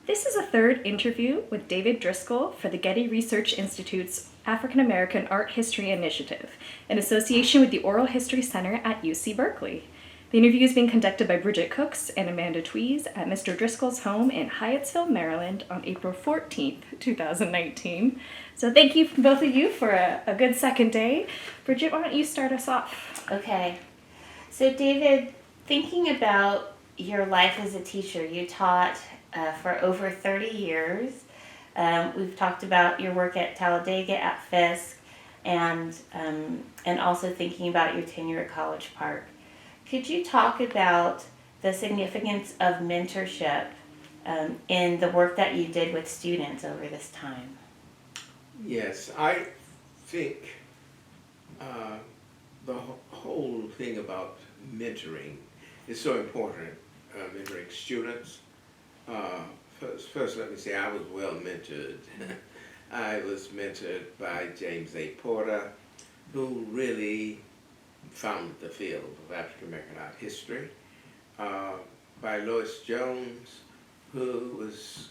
This is a third interview with David Driskell for the Getty Research Institute's African-American Art History Initiative, in association with the Oral History Center at UC Berkeley. The interview is being conducted by Bridget Cooks and Amanda Tweez at Mr. Driskell's home in Hyattsville, Maryland on April 14th, 2019. So thank you, both of you, for a good second day. Bridget, why don't you start us off? Okay. So David, thinking about your life as a teacher, you taught for over 30 years. We've talked about your work at Talladega, at Fisk, and also thinking about your tenure at College Park. Could you talk about the significance of mentorship in the work that you did with students over this time? Yes, I think the whole thing about mentoring is so important, mentoring students. First, let me say I was well mentored. I was mentored by James A. Porter, who really founded the field of African American art history, by Lois Jones, who was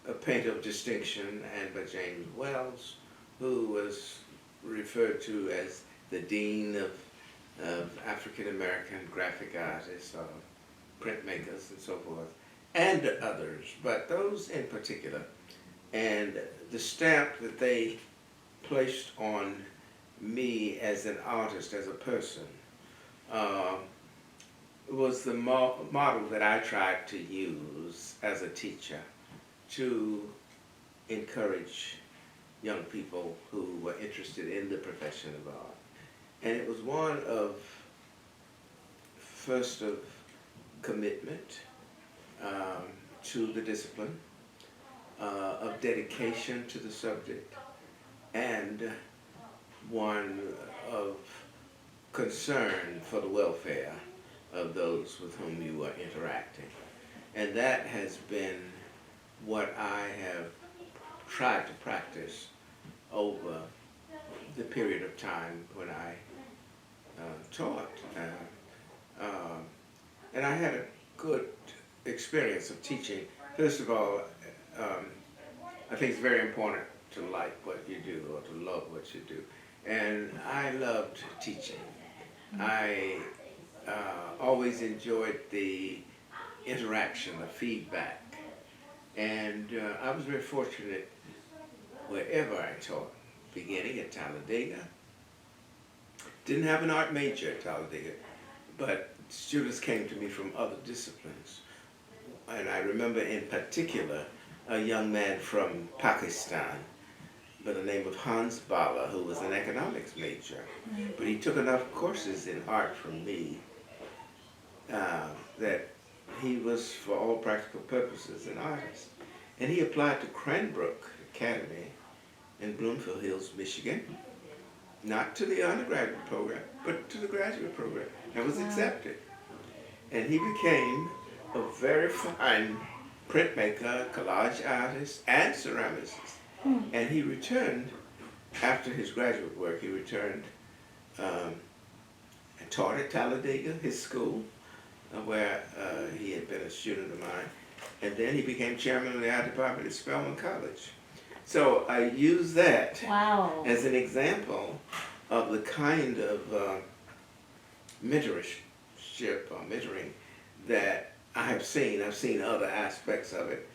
a painter of distinction, and by James Wells, who was referred to as the dean of African American graphic artists or printmakers and so forth, and others, but those in particular. And the stamp that they placed on me as an artist, as a person, was the model that I tried to use as a teacher to encourage young people who were interested in the profession of art. And it was one of, first, of commitment to the discipline, of dedication to the subject, and one of concern for the welfare of those with whom you are interacting. And that has been what I have tried to practice over the period of time when I taught. And I had a good experience of teaching. First of all, I think it's very important to like what you do or to love what you do. And I loved teaching. I always enjoyed the interaction, the feedback. And I was very fortunate wherever I taught, beginning at Talladega. Didn't have an art major at Talladega, but students came to me from other disciplines. And I remember in particular a young man from Pakistan by the name of Hans Bala, who was an economics major. But he took enough courses in art from me that he was, for all practical purposes, an artist. And he applied to Cranbrook Academy in Bloomfield Hills, Michigan, not to the undergraduate program, but to the graduate program, and was accepted. And he became a very fine printmaker, collage artist, and ceramicist. And he returned, after his graduate work, he returned and taught at Talladega, his school, where he had been a student of mine. And then he became chairman of the art department at Spelman College. So I use that as an example of the kind of mentorship or mentoring that I have seen. I've seen other aspects of it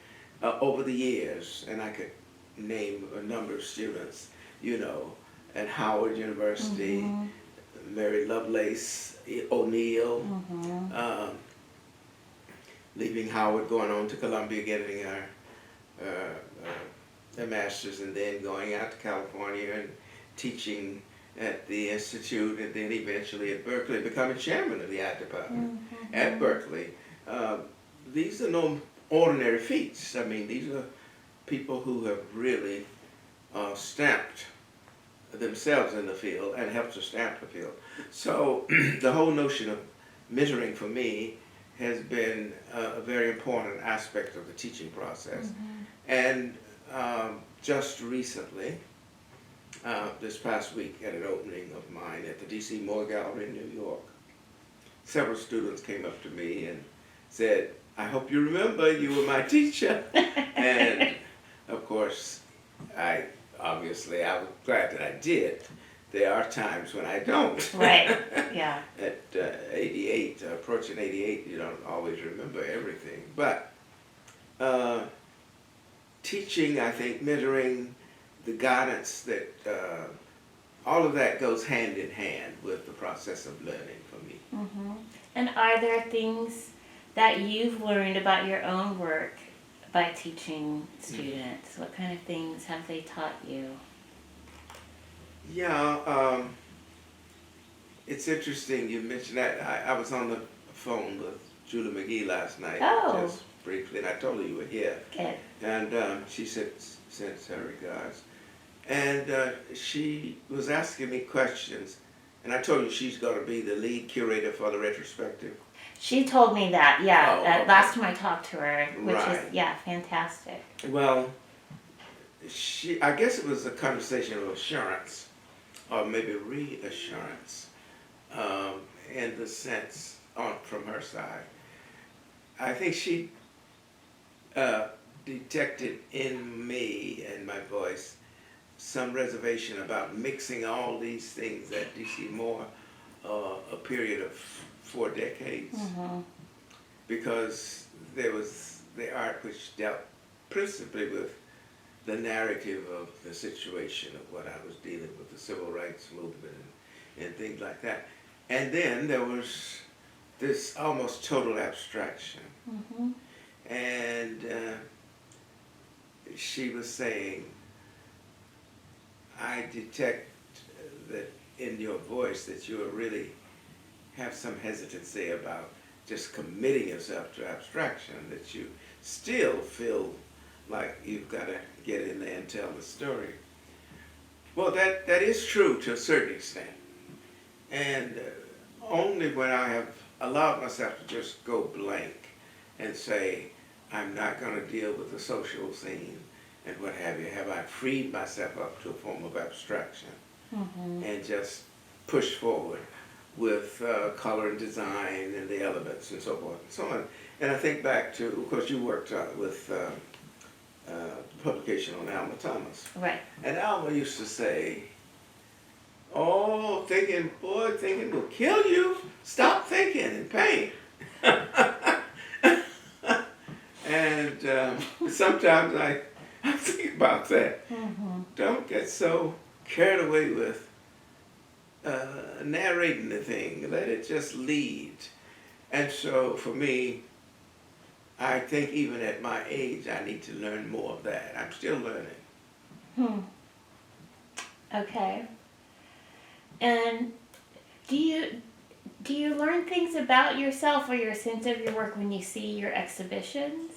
over the years, and I could name a number of students, you know, at Howard University, Mary Lovelace O'Neill, leaving Howard, going on to Columbia, getting a master's, and then going out to California and teaching at the Institute, and then eventually at Berkeley, becoming chairman of the art department at Berkeley. These are no ordinary feats. I mean, these are people who have really stamped themselves in the field and helped to stamp the field. So the whole notion of mentoring for me has been a very important aspect of the teaching process. And just recently, this past week at an opening of mine at the D.C. Moore Gallery in New York, several students came up to me and said, "I hope you remember you were my teacher." And of course, I was glad that I did. There are times when I don't. Right, yeah. At 88, approaching 88, you don't always remember everything. But teaching, I think, mentoring, the guidance, that all of that goes hand in hand with the process of learning for me. Mm-hmm. And are there things that you've learned about your own work by teaching students? What kind of things have they taught you? Yeah, it's interesting you mentioned that. I was on the phone with Julie McGee last night, just briefly, and I told her you were here. Good. And she sends her regards. And she was asking me questions, and I told you she's going to be the lead curator for the retrospective. She told me that, yeah. Oh, okay. Last time I talked to her, which Right. is, yeah, fantastic. Well, I guess it was a conversation of assurance, or maybe reassurance, in the sense from her side. I think she detected in me and my voice some reservation about mixing all these things at DC Moore, a period of 4 decades, because there was the art which dealt principally with the narrative of the situation of what I was dealing with, the civil rights movement and things like that. And then there was this almost total abstraction. And she was saying, I detect that in your voice that you really have some hesitancy about just committing yourself to abstraction, that you still feel like you've got to get in there and tell the story. Well, that is true to a certain extent. And only when I have allowed myself to just go blank and say, I'm not going to deal with the social scene and what have you, have I freed myself up to a form of abstraction and just pushed forward with color and design and the elements and so forth and so on. And I think back to, of course, you worked with publication on Alma Thomas. Right. And Alma used to say, oh, thinking will kill you. Stop thinking and paint. And sometimes I think about that. Don't get so carried away with narrating the thing. Let it just lead. And so for me, I think even at my age, I need to learn more of that. I'm still learning. Okay. And do you learn things about yourself or your sense of your work when you see your exhibitions?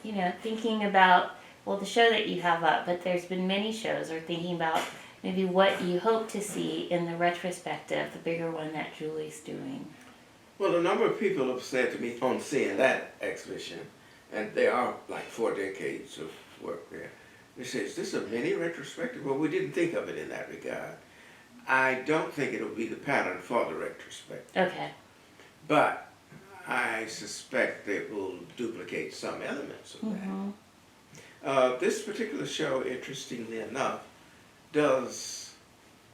You know, thinking about, well, the show that you have up, but there's been many shows, or thinking about maybe what you hope to see in the retrospective, the bigger one that Julie's doing. Well, a number of people have said to me on seeing that exhibition, and there are like 4 decades of work there, they say, is this a mini retrospective? Well, we didn't think of it in that regard. I don't think it'll be the pattern for the retrospective. Okay. But I suspect it will duplicate some elements of that. This particular show, interestingly enough, does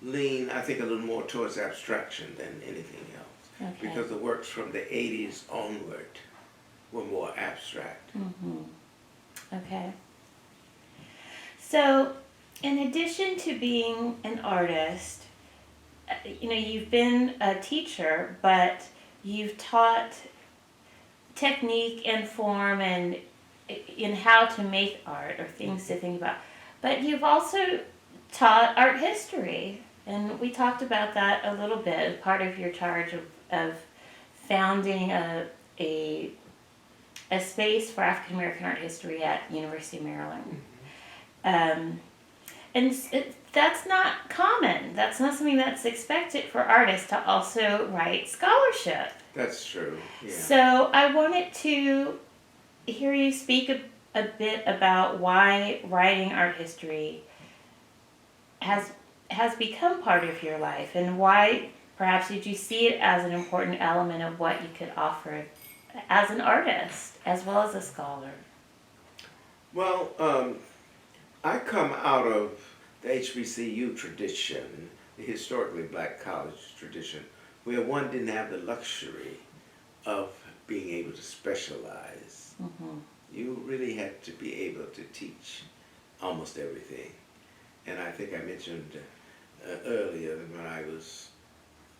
lean, I think, a little more towards abstraction than anything else. Okay. Because the works from the 80s onward were more abstract. Okay. So, in addition to being an artist, you know, you've been a teacher, but you've taught technique and form and in how to make art, or things to think about. But you've also taught art history, and we talked about that a little bit as part of your charge of founding a space for African American art history at University of Maryland. And that's not common. That's not something that's expected for artists to also write scholarship. That's true, yeah. So I wanted to hear you speak a bit about why writing art history has become part of your life, and why perhaps did you see it as an important element of what you could offer as an artist as well as a scholar. Well, I come out of the HBCU tradition, the historically black college tradition, where one didn't have the luxury of being able to specialize. Mm-hmm. You really had to be able to teach almost everything. And I think I mentioned earlier that when I was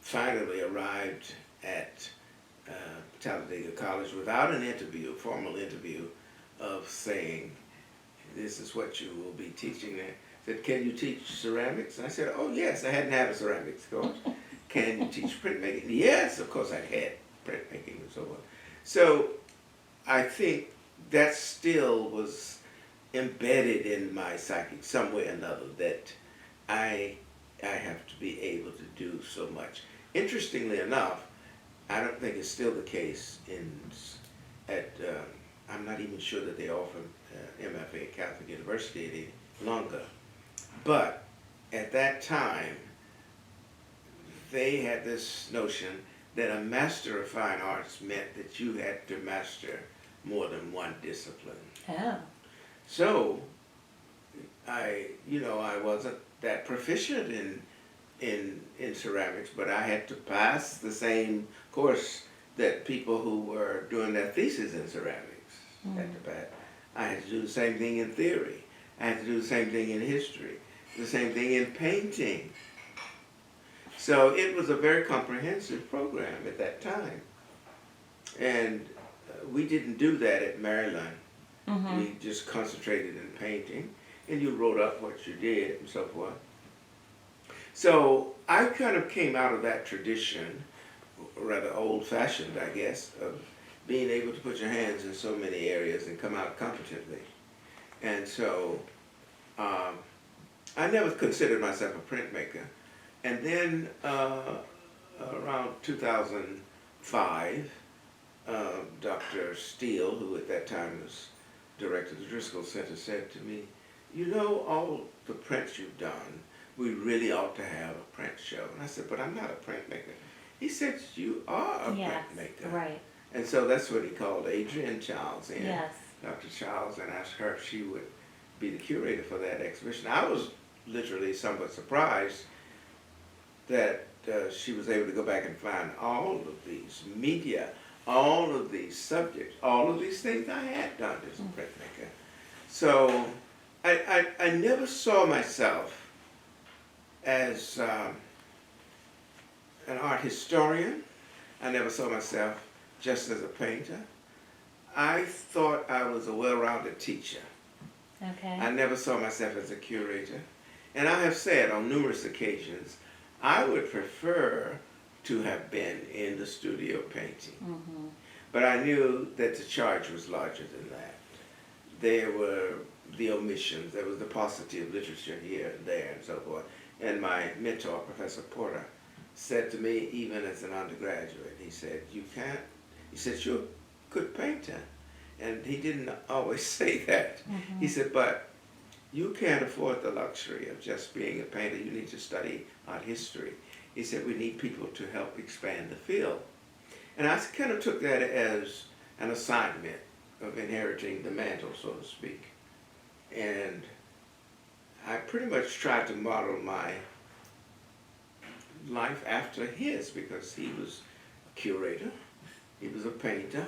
finally arrived at Talladega College without an interview, a formal interview of saying, this is what you will be teaching there. Said, can you teach ceramics? And I said, oh yes, I hadn't had a ceramics course. Can you teach printmaking? Yes, of course I had printmaking and so on. So I think that still was embedded in my psyche some way or another, that I have to be able to do so much. Interestingly enough, I don't think it's still the case I'm not even sure that they offer MFA at Catholic University any longer. But at that time, they had this notion that a Master of Fine Arts meant that you had to master more than one discipline. Oh. So, I wasn't that proficient in ceramics, but I had to pass the same course that people who were doing their thesis in ceramics had to pass. I had to do the same thing in theory. I had to do the same thing in history, the same thing in painting. So it was a very comprehensive program at that time. And we didn't do that at Maryland. Mm-hmm. We just concentrated in painting, and you wrote up what you did and so forth. So I kind of came out of that tradition, rather old-fashioned, I guess, of being able to put your hands in so many areas and come out competently. And so I never considered myself a printmaker. And then around 2005, Dr. Steele, who at that time was director of the Driskell Center, said to me, you know, all the prints you've done, we really ought to have a print show. And I said, but I'm not a printmaker. He said, you are a printmaker. Right. And so that's what he called Adrienne Childs in. Yes. Dr. Childs, and asked her if she would be the curator for that exhibition. I was literally somewhat surprised that she was able to go back and find all of these media, all of these subjects, all of these things I had done as a printmaker. So I never saw myself as an art historian. I never saw myself just as a painter. I thought I was a well-rounded teacher. Okay. I never saw myself as a curator. And I have said on numerous occasions, I would prefer to have been in the studio painting. Mm-hmm. But I knew that the charge was larger than that. There were the omissions, there was the paucity of literature here and there and so forth. And my mentor, Professor Porter, said to me, even as an undergraduate, he said, you're a good painter. And he didn't always say that. Mm-hmm. He said, but you can't afford the luxury of just being a painter. You need to study art history. He said, we need people to help expand the field. And I kind of took that as an assignment of inheriting the mantle, so to speak. And I pretty much tried to model my life after his, because he was a curator, he was a painter,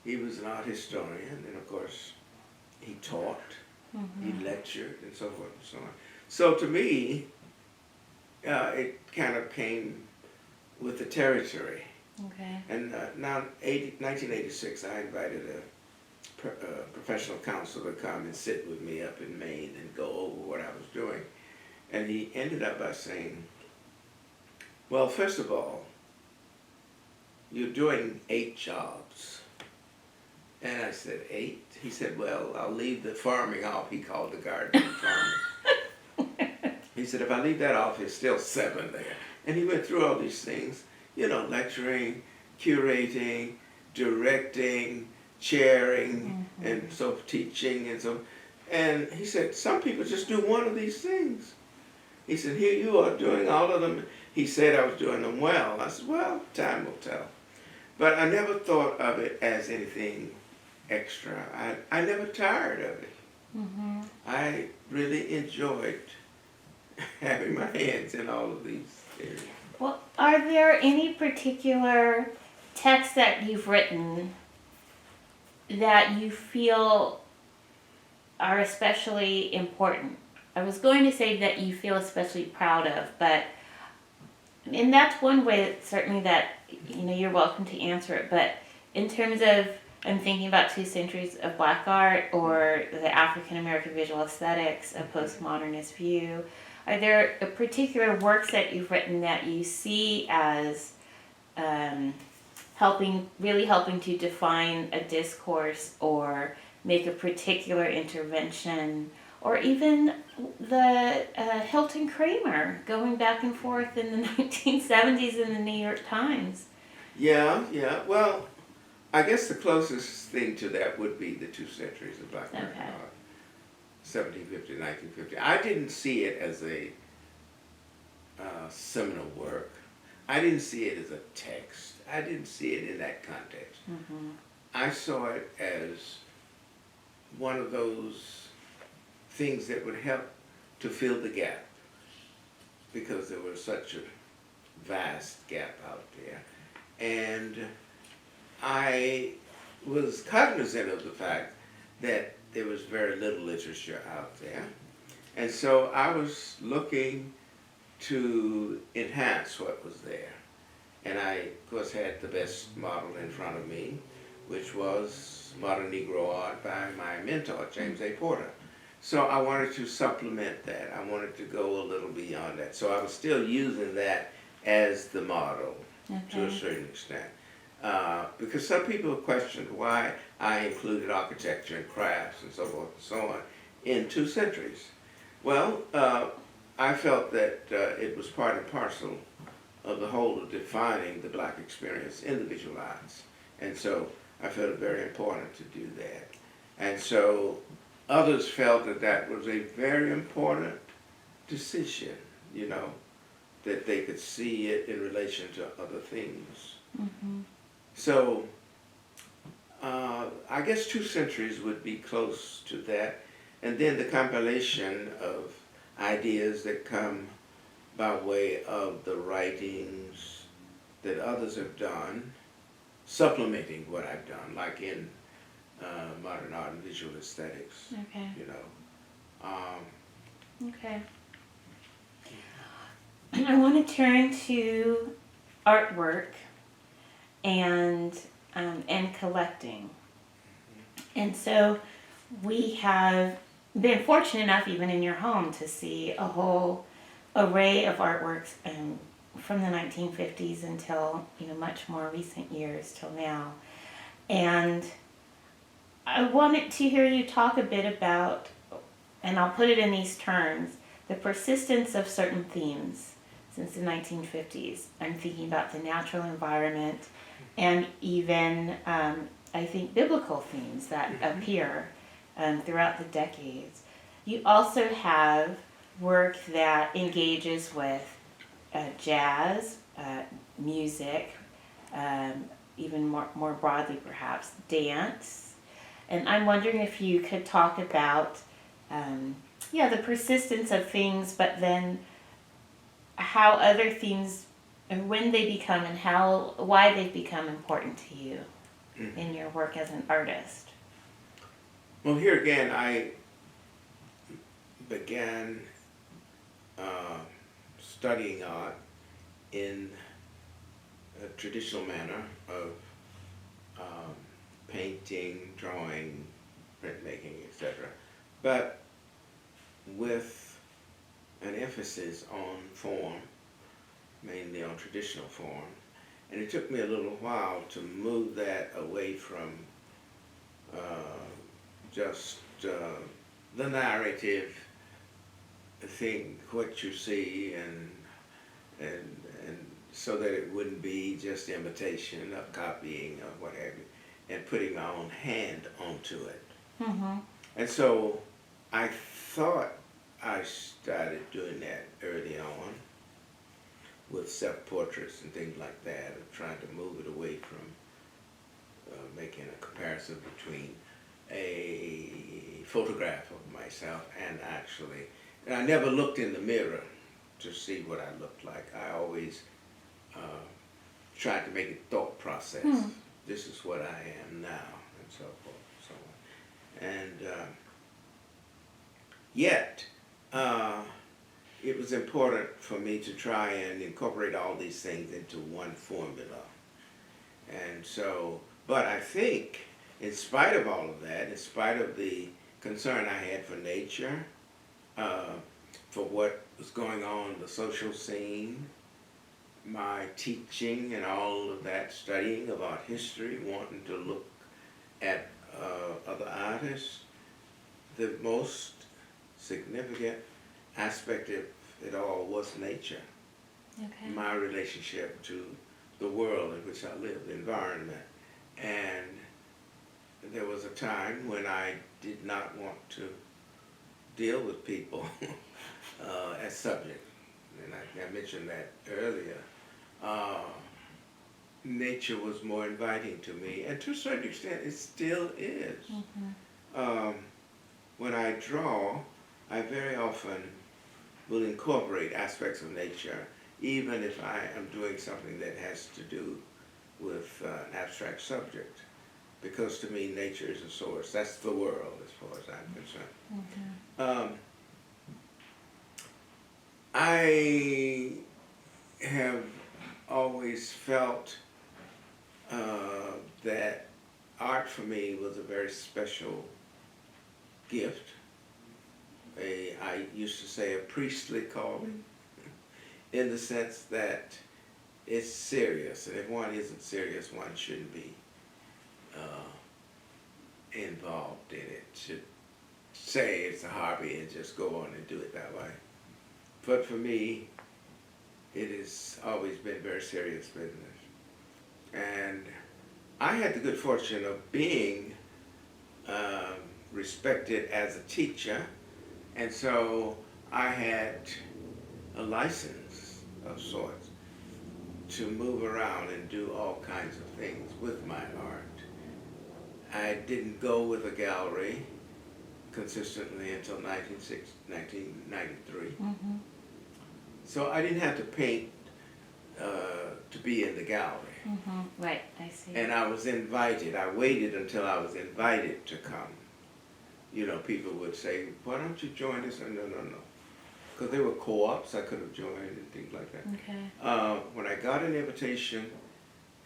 he was an art historian, and of course he taught, he lectured, and so forth and so on. So to me, it kind of came with the territory. Okay. And now, 1986, I invited a professional counselor to come and sit with me up in Maine and go over what I was doing. And he ended up by saying, well, first of all, you're doing 8 jobs. And I said, 8? He said, well, I'll leave the farming off. He called the gardening farming. He said, if I leave that off, there's still 7 there. And he went through all these things, you know, lecturing, curating, directing, chairing, and so teaching, and so. And he said, some people just do one of these things. He said, here you are doing all of them. He said I was doing them well. I said, well, time will tell. But I never thought of it as anything extra. I never tired of it. I really enjoyed having my hands in all of these areas. Well, are there any particular texts that you've written that you feel are especially important? I was going to say that you feel especially proud of, but and that's one way certainly that you're welcome to answer it. But in terms of, I'm thinking about 2 centuries of Black art or the African American visual aesthetics, a postmodernist view. Are there particular works that you've written that you see as helping to define a discourse or make a particular intervention? Or even the Hilton Kramer going back and forth in the 1970s in the New York Times. Yeah. Well, I guess the closest thing to that would be the 2 centuries of Black American art, 1750, 1950. I didn't see it as a seminal work. I didn't see it as a text. I didn't see it in that context. I saw it as one of those things that would help to fill the gap, because there was such a vast gap out there. And I was cognizant of the fact that there was very little literature out there. And so I was looking to enhance what was there. And I, of course, had the best model in front of me, which was Modern Negro Art by my mentor, James A. Porter. So I wanted to supplement that. I wanted to go a little beyond that. So I was still using that as the model to a certain extent. Because some people questioned why I included architecture and crafts and so forth and so on in 2 centuries. Well, I felt that it was part and parcel of the whole of defining the Black experience in the visual arts. And so I felt it very important to do that. And so others felt that that was a very important decision, that they could see it in relation to other things. So I guess 2 centuries would be close to that. And then the compilation of ideas that come by way of the writings that others have done, supplementing what I've done, like in modern art and visual aesthetics. Okay. I want to turn to artwork and collecting. And so we have been fortunate enough, even in your home, to see a whole array of artworks from the 1950s until much more recent years till now. And I wanted to hear you talk a bit about, and I'll put it in these terms, the persistence of certain themes since the 1950s. I'm thinking about the natural environment and even, I think, biblical themes that appear throughout the decades. You also have work that engages with jazz, music, even more broadly perhaps, dance. And I'm wondering if you could talk about the persistence of things, but then how other themes, and when they become, and why they've become important to you in your work as an artist. Well, here again, I began studying art in a traditional manner of painting, drawing, printmaking, etc., but with an emphasis on form, mainly on traditional form. And it took me a little while to move that away from just the narrative thing, what you see, and so that it wouldn't be just imitation of copying or what have you, and putting my own hand onto it. And so I thought I started doing that early on with self-portraits and things like that, of trying to move it away from making a comparison between a photograph of myself, and I never looked in the mirror to see what I looked like. I always tried to make a thought process. This is what I am now, and so forth, so on. And yet, it was important for me to try and incorporate all these things into one formula. And so, but I think, in spite of all of that, in spite of the concern I had for nature, for what was going on in the social scene, my teaching and all of that, studying of art history, wanting to look at other artists, the most significant aspect of it all was nature. Okay. My relationship to the world in which I lived, the environment. And there was a time when I did not want to deal with people as subject. And I mentioned that earlier. Nature was more inviting to me, and to a certain extent it still is. When I draw, I very often will incorporate aspects of nature, even if I am doing something that has to do with an abstract subject, because to me nature is a source. That's the world as far as I'm concerned. I have always felt that art for me was a very special gift. I used to say a priestly calling, in the sense that it's serious, and if one isn't serious, one shouldn't be involved in it. Should say it's a hobby and just go on and do it that way. But for me, it has always been very serious business. And I had the good fortune of being respected as a teacher, and so I had a license of sorts to move around and do all kinds of things with my art. I didn't go with a gallery consistently until 1993. So I didn't have to paint to be in the gallery. Right, I see. And I was invited. I waited until I was invited to come. You know, people would say, why don't you join us? And no. Because there were co-ops I could have joined and things like that. Okay. When I got an invitation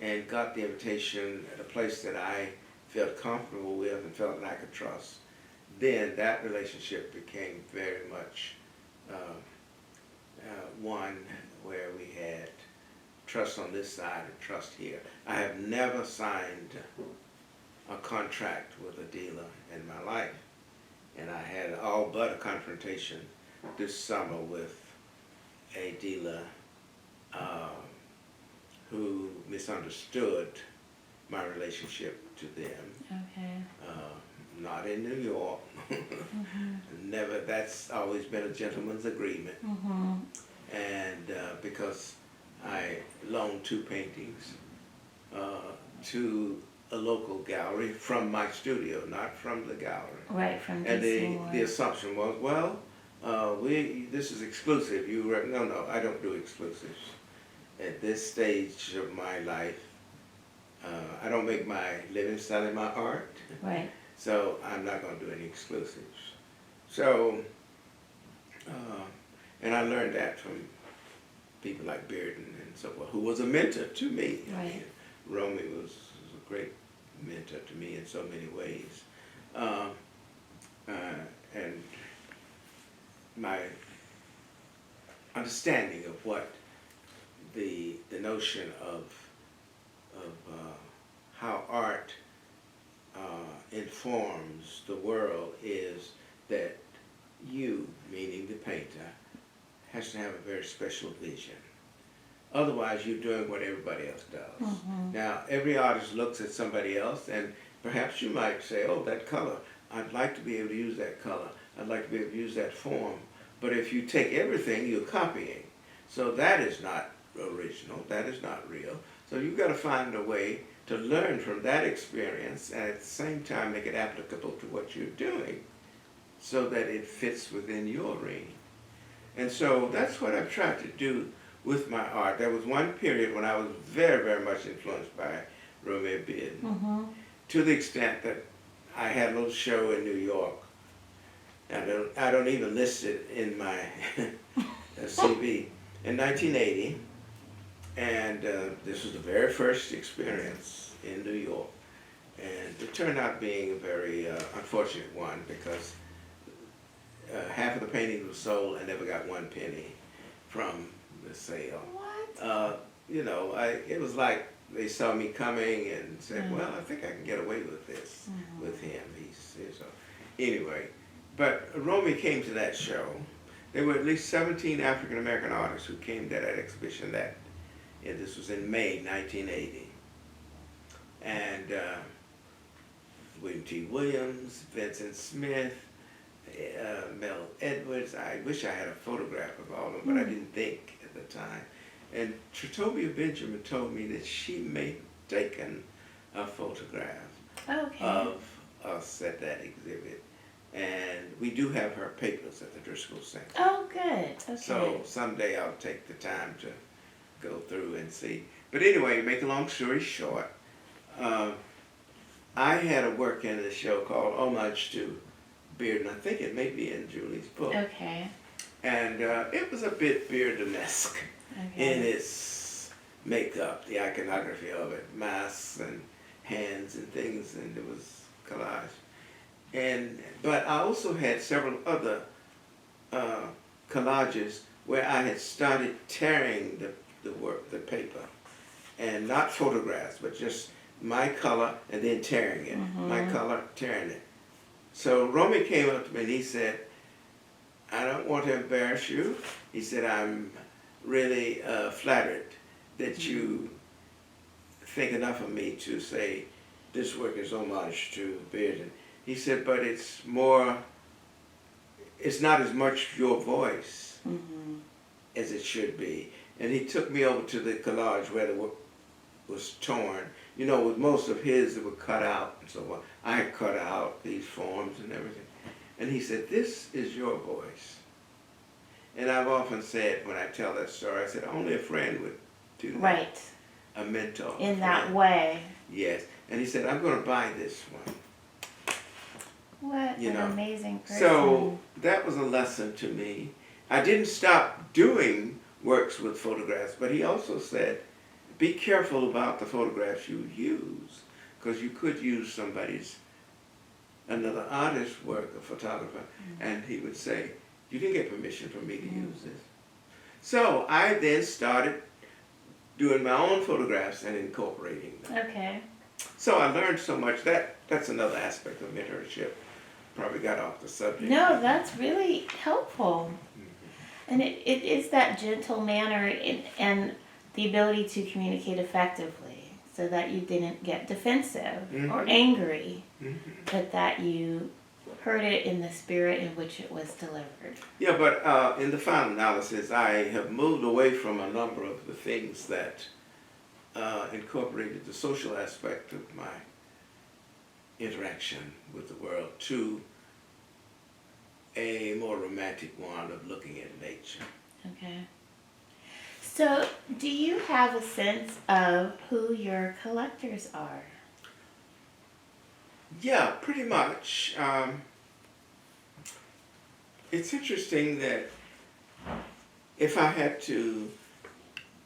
and got the invitation at a place that I felt comfortable with and felt that I could trust, then that relationship became very much one where we had trust on this side and trust here. I have never signed a contract with a dealer in my life, and I had all but a confrontation this summer with a dealer who misunderstood my relationship to them. Okay. Not in New York. Never. That's always been a gentleman's agreement. And because I loaned 2 paintings to a local gallery from my studio, not from the gallery. Right, from And DC. the assumption was, well, this is exclusive. No, I don't do exclusives. At this stage of my life, I don't make my living selling my art. Right. So I'm not going to do any exclusives. So, and I learned that from people like Bearden and so forth, who was a mentor to me. Right. I mean, Romy was a great mentor to me in so many ways. And my understanding of what the notion of how art informs the world is that you, meaning the painter, has to have a very special vision. Otherwise, you're doing what everybody else does. Now, every artist looks at somebody else, and perhaps you might say, oh, that color, I'd like to be able to use that color. I'd like to be able to use that form. But if you take everything, you're copying. So that is not original. That is not real. So you've got to find a way to learn from that experience and at the same time make it applicable to what you're doing. so that it fits within your ring. And so that's what I've tried to do with my art. There was one period when I was very, very much influenced by Romeo Bearden, to the extent that I had a little show in New York. I don't even list it in my CV. In 1980, and this was the very first experience in New York. And it turned out being a very unfortunate one, because half of the paintings were sold. I never got 1 penny from the sale. What? It was like they saw me coming and said, well, I think I can get away with this with him. Anyway, but Romy came to that show. There were at least 17 African American artists who came to that exhibition this was in May 1980. And William T. Williams, Vincent Smith, Mel Edwards. I wish I had a photograph of all of them, but I didn't think at the time. And Tritobia Benjamin told me that she may have taken a photograph of us at that exhibit. And we do have her papers at the Driskell Center. Oh, good. Okay. So someday I'll take the time to go through and see. But anyway, make a long story short, I had a work in the show called Homage to Bearden. I think it may be in Julie's book. Okay. And it was a bit Bearden-esque in its makeup, the iconography of it, masks and hands and things, and it was collage. But I also had several other collages where I had started tearing the paper, and not photographs, but just my color and then tearing it, my color, tearing it. So Romy came up to me and he said, I don't want to embarrass you. He said, I'm really flattered that you think enough of me to say this work is homage to Bearden. He said, but it's not as much your voice as it should be. And he took me over to the collage where the work was torn. With most of his, it was cut out and so on. I had cut out these forms and everything. And he said, this is your voice. And I've often said, when I tell that story, I said, only a friend would do that. Right. A mentor. In that way. Yes. And he said, I'm going to buy this one. What an amazing person. So that was a lesson to me. I didn't stop doing works with photographs, but he also said, be careful about the photographs you use, because you could use another artist's work, a photographer, and he would say, you didn't get permission from me to use this. So I then started doing my own photographs and incorporating them. Okay. So I learned so much. That's another aspect of mentorship. Probably got off the subject. No, that's really helpful. And it is that gentle manner and the ability to communicate effectively, so that you didn't get defensive or angry, but that you heard it in the spirit in which it was delivered. Yeah, but in the final analysis, I have moved away from a number of the things that incorporated the social aspect of my interaction with the world to a more romantic one of looking at nature. Okay. So, do you have a sense of who your collectors are? Yeah, pretty much. It's interesting that if I had to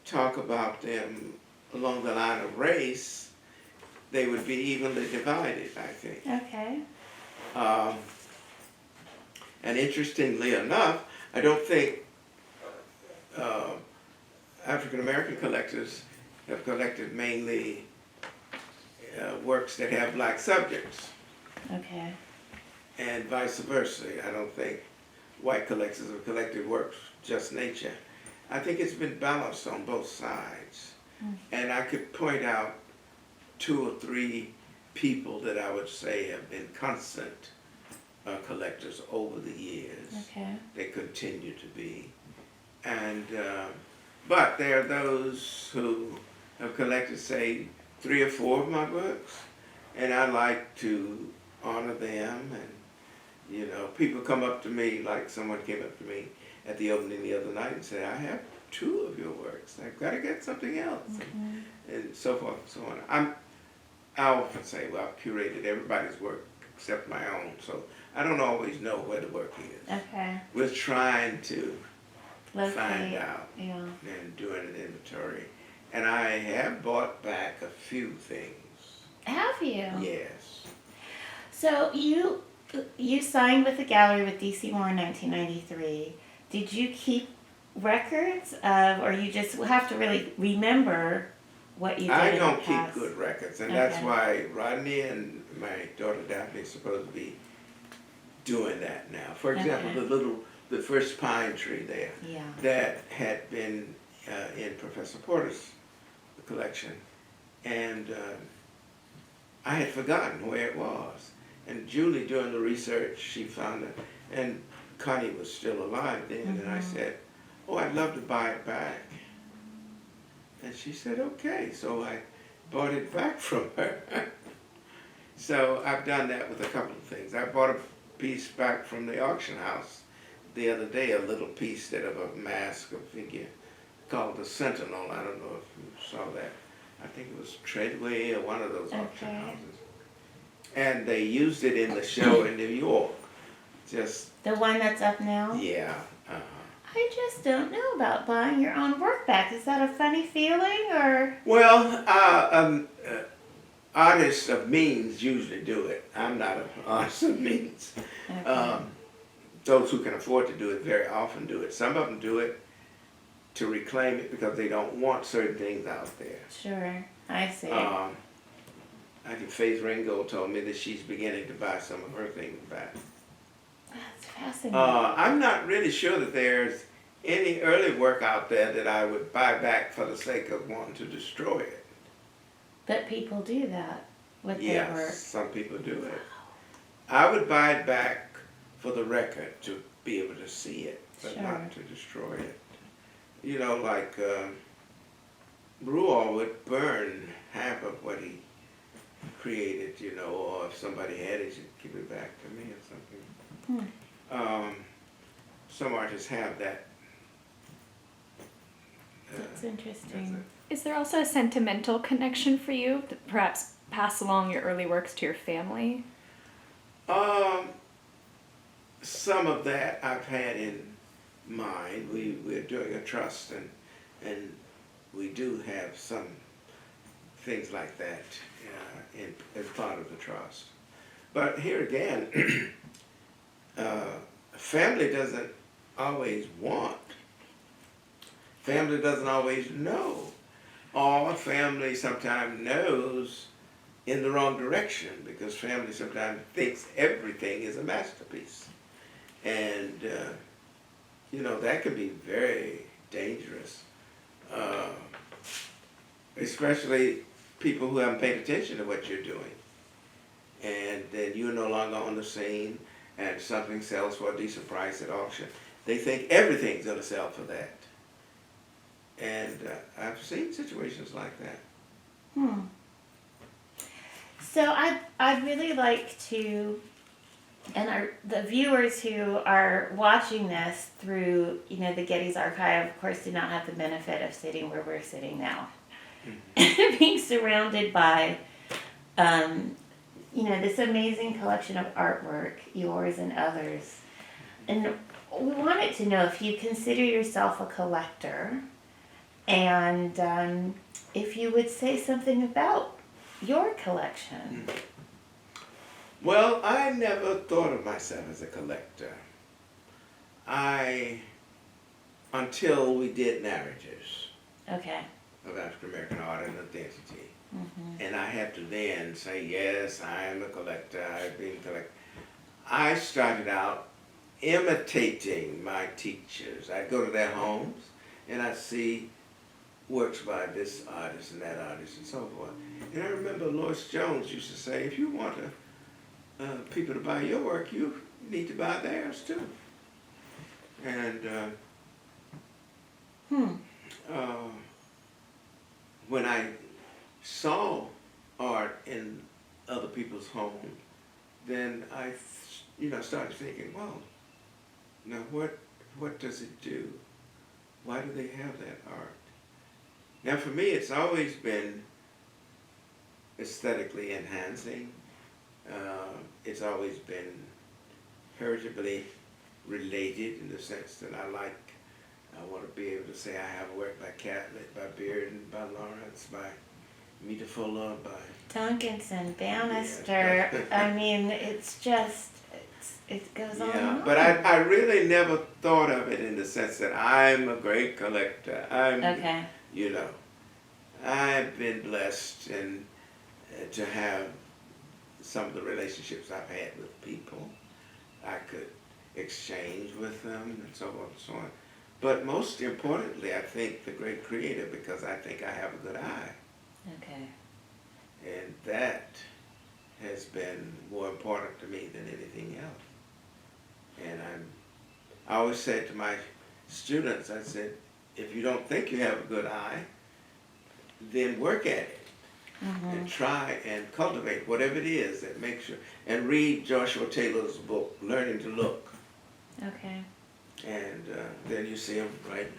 talk about them along the line of race, they would be evenly divided, I think. Okay. And interestingly enough, I don't think African American collectors have collected mainly works that have black subjects. Okay. And vice versa. I don't think white collectors have collected works just nature. I think it's been balanced on both sides. And I could point out 2 or 3 people that I would say have been constant collectors over the years. Okay. They continue to be. And but there are those who have collected, say, 3 or 4 of my books, and I like to honor them and You know, people come up to me, like someone came up to me at the opening the other night and said, I have 2 of your works. I've got to get something else. And so forth and so on. I often say, well, I've curated everybody's work except my own, so I don't always know where the work is. Okay. We're trying to Locate. find out Yeah. and doing an inventory. And I have bought back a few things. Have you? Yes. So you signed with the gallery with DC Moore in 1993. Did you keep records of, or you just have to really remember what you did I in don't the keep past? good records, and Okay. that's why Rodney and my daughter Daphne are supposed to be doing that now. For example, Okay. the first pine tree there Yeah. that had been in Professor Porter's collection, and I had forgotten where it was. And Julie, doing the research, she found it, and Connie was still alive then, and I said, oh, I'd love to buy it back. And she said, okay, so I bought it back from her. So I've done that with a couple of things. I bought a piece back from the auction house the other day, a little piece that of a mask, a figure called the Sentinel. I don't know if you saw that. I think it was Treadway or one of those auction Okay. houses. And they used it in the show in New York. Just, The one that's up now? yeah. I just don't know about buying your own work back. Is that a funny feeling, or? Well, artists of means usually do it. I'm not an artist of means. Okay. Those who can afford to do it very often do it. Some of them do it to reclaim it because they don't want certain things out there. Sure, I see. I think Faith Ringo told me that she's beginning to buy some of her things back. That's fascinating. I'm not really sure that there's any early work out there that I would buy back for the sake of wanting to destroy it. But people do that with their work. Yes, some people do it. I would buy it back for the record, to be able to see it, but Sure. not to destroy it. You know, like Ruhl would burn half of what he created, you know, or if somebody had it, he'd give it back to me or something. Some artists have that. That's interesting. Is there also a sentimental connection for you to perhaps pass along your early works to your family? Some of that I've had in mind. We're doing a trust, and we do have some things like that as part of the trust. But here again, family doesn't always want. Family doesn't always know. Or family sometimes knows in the wrong direction, because family sometimes thinks everything is a masterpiece. And, you know, that can be very dangerous, especially people who haven't paid attention to what you're doing. And then you're no longer on the scene, and something sells for a decent price at auction. They think everything's going to sell for that. And I've seen situations like that. So I'd really like to, and the viewers who are watching this through, you know, the Getty's archive, of course, do not have the benefit of sitting where we're sitting now. Being surrounded by, you know, this amazing collection of artwork, yours and others. And we wanted to know if you consider yourself a collector, and if you would say something about your collection. Well, I never thought of myself as a collector. Until we did narratives Okay. of African-American art and identity. And I had to then say, yes, I am a collector, I've been a collector. I started out imitating my teachers. I'd go to their homes and I'd see works by this artist and that artist and so forth. And I remember Lois Jones used to say, if you want people to buy your work, you need to buy theirs too. And when I saw art in other people's homes, then I started thinking, well, now what does it do? Why do they have that art? Now for me, it's always been aesthetically enhancing. It's always been heritably related in the sense that I want to be able to say I have work by Catlett, by Bearden, by Lawrence, by Mita Fuller, by Duncanson, Bannister. Yeah. I mean, it's just, it goes on and Yeah, on. but I really never thought of it in the sense that I'm a great collector. Okay. I've been blessed and to have some of the relationships I've had with people. I could exchange with them and so on and so on. But most importantly, I think the great creator, because I think I have a good eye. Okay. And that has been more important to me than anything else. And I always said to my students, I said, if you don't think you have a good eye, then work at it. And try and cultivate whatever it is that makes you, and read Joshua Taylor's book, Learning to Look. Okay. And then you see him right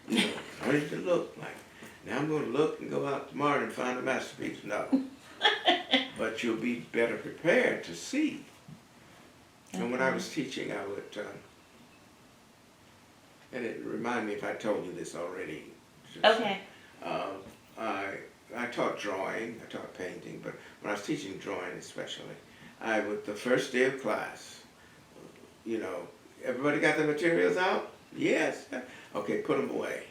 now. Learning to look like, now I'm going to look and go out tomorrow and find a masterpiece. No. But you'll be better prepared to see. Okay. And when I was teaching, I would, and it reminded me if I told you this already. Okay. I taught drawing, I taught painting, but when I was teaching drawing especially, the first day of class, everybody got their materials out? Yes. Okay, put them away.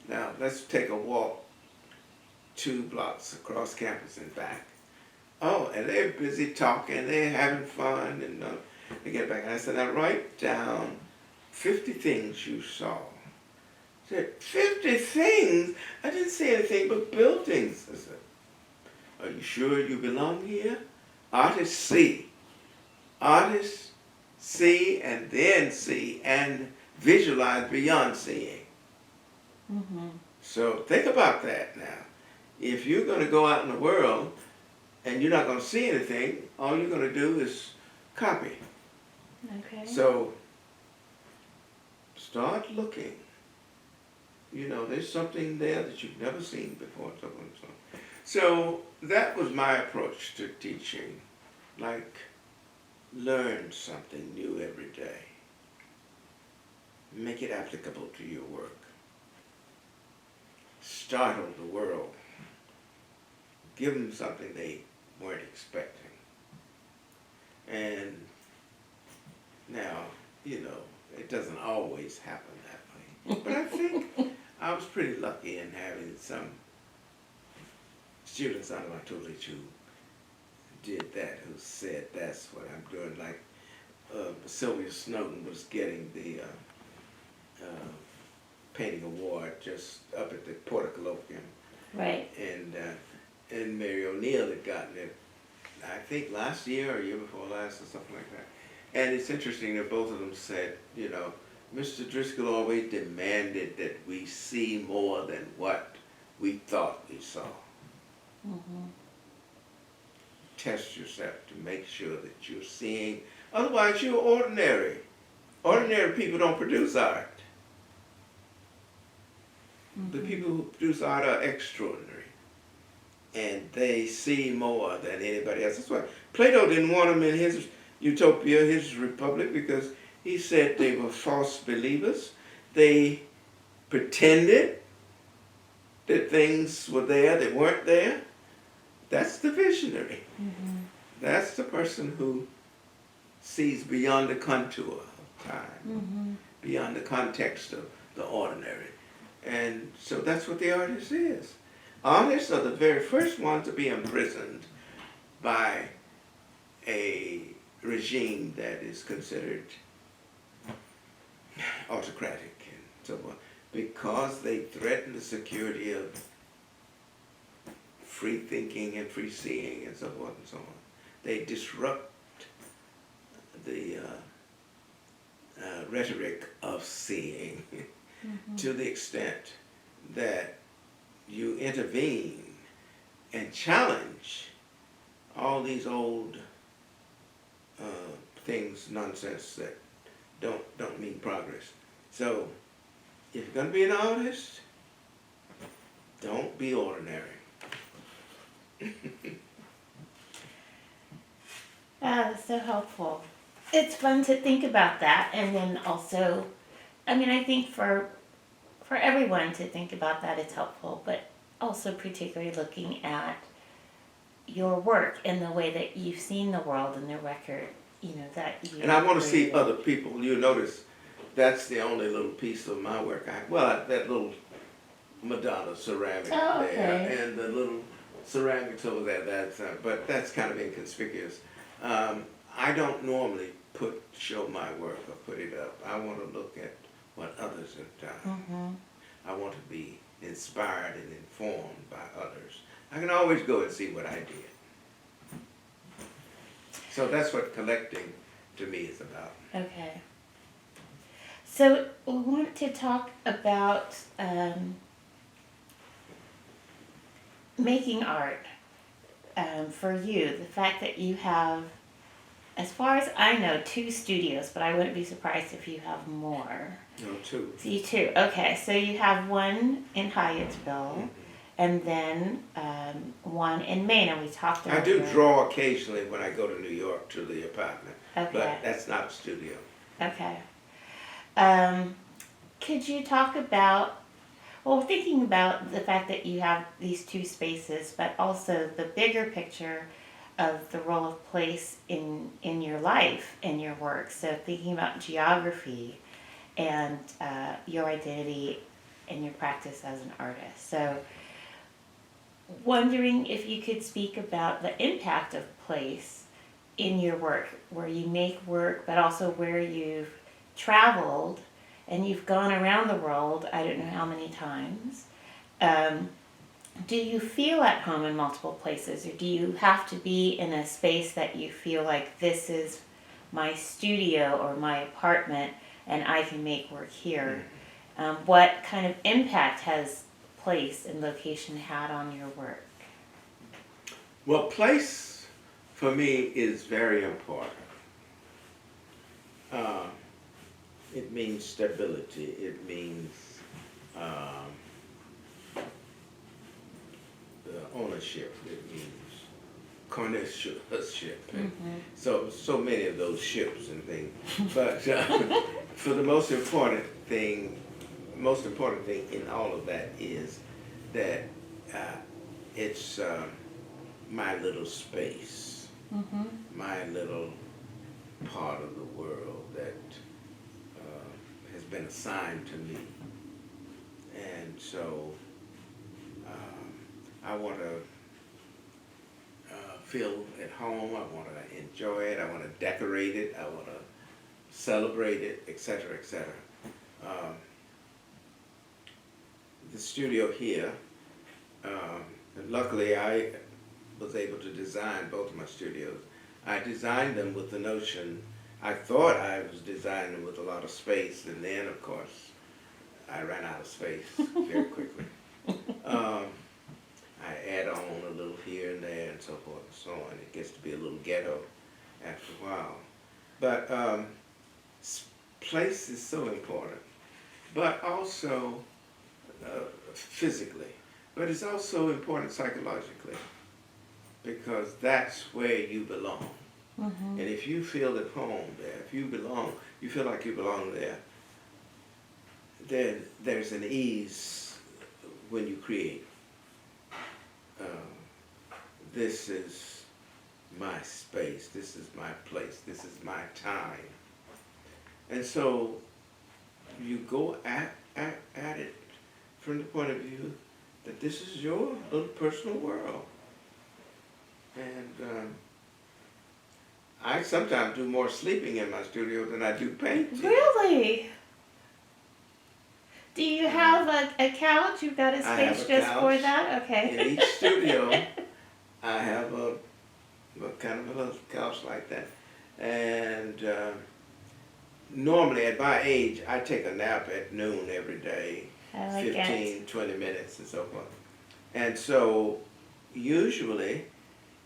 Now, let's take a walk 2 blocks across campus and back. Oh, and they're busy talking, they're having fun, and they get back. And I said, now write down 50 things you saw. I said, 50 things? I didn't see anything but buildings. I said, are you sure you belong here? Artists see. Artists see and then see and visualize beyond seeing. So think about that now. If you're going to go out in the world and you're not going to see anything, all you're going to do is copy. Okay. So start looking. There's something there that you've never seen before. So that was my approach to teaching. Like, learn something new every day. Make it applicable to your work. Startle the world. Give them something they weren't expecting. And now, it doesn't always happen that way. But I think I was pretty lucky in having some students out of my tutelage who did that, who said that's what I'm doing. Like Sylvia Snowden was getting the painting award just up at the Porticoloquium. Right. And Mary O'Neill had gotten it, I think last year or year before last or something like that. And it's interesting that both of them said, Mr. Driskell always demanded that we see more than what we thought we saw. Test yourself to make sure that you're seeing, otherwise you're ordinary. Ordinary people don't produce art. The people who produce art are extraordinary. And they see more than anybody else. That's why Plato didn't want them in his utopia, his republic, because he said they were false believers. They pretended that things were there that weren't there. That's the visionary. That's the person who sees beyond the contour of time, beyond the context of the ordinary. And so that's what the artist is. Artists are the very first ones to be imprisoned by a regime that is considered autocratic and so on, because they threaten the security of free thinking and free seeing and so forth and so on. They disrupt the rhetoric of seeing to the extent that you intervene and challenge all these old things, nonsense that don't mean progress. So, if you're going to be an artist, don't be ordinary. That's so helpful. It's fun to think about that, and then also, I mean, I think for everyone to think about that, it's helpful, but also particularly looking at your work and the way that you've seen the world and the record, that you. And I want to see other people. You notice that's the only little piece of my work. That little Madonna ceramic there, and the little ceramics over there. But that's kind of inconspicuous. I don't normally show my work or put it up. I want to look at what others have done. Mm-hmm. I want to be inspired and informed by others. I can always go and see what I did. So that's what collecting to me is about. Okay. So we want to talk about making art for you. The fact that you have, as far as I know, 2 studios, but I wouldn't be surprised if you have more. No, 2. See, 2. Okay, so you have one in Hyattsville, and then one in Maine, and we talked about. I do draw occasionally when I go to New York to the apartment, Okay. but that's not a studio. Okay. Could you talk about, thinking about the fact that you have these 2 spaces, but also the bigger picture of the role of place in your life and your work. So thinking about geography and your identity and your practice as an artist. So wondering if you could speak about the impact of place in your work, where you make work, but also where you've traveled and you've gone around the world, I don't know how many times. Do you feel at home in multiple places, or do you have to be in a space that you feel like this is my studio or my apartment and I can make work here? What kind of impact has place and location had on your work? Well, place for me is very important. It means stability. It means ownership. It means connoisseurship. So many of those ships and things. But for the most important thing in all of that is that it's my little space, my little part of the world that has been assigned to me. And so I want to feel at home, I want to enjoy it, I want to decorate it, I want to celebrate it, etc., etc. The studio here, luckily I was able to design both of my studios. I designed them with the notion, I thought I was designing them with a lot of space, and then of course I ran out of space very quickly. I add on a little here and there and so forth and so on. It gets to be a little ghetto after a while. But place is so important, but also physically. But it's also important psychologically, because that's where you belong. And if you feel at home there, if you feel like you belong there, then there's an ease when you create. This is my space, this is my place, this is my time. And so you go at it from the point of view that this is your little personal world. And I sometimes do more sleeping in my studio than I do painting. Really? Do you have a couch? You've got a space just for that? Okay. In each studio, I have a kind of a little couch like that. And normally at my age, I take a nap at noon every day, I like 15, 20 minutes and so forth. And so usually,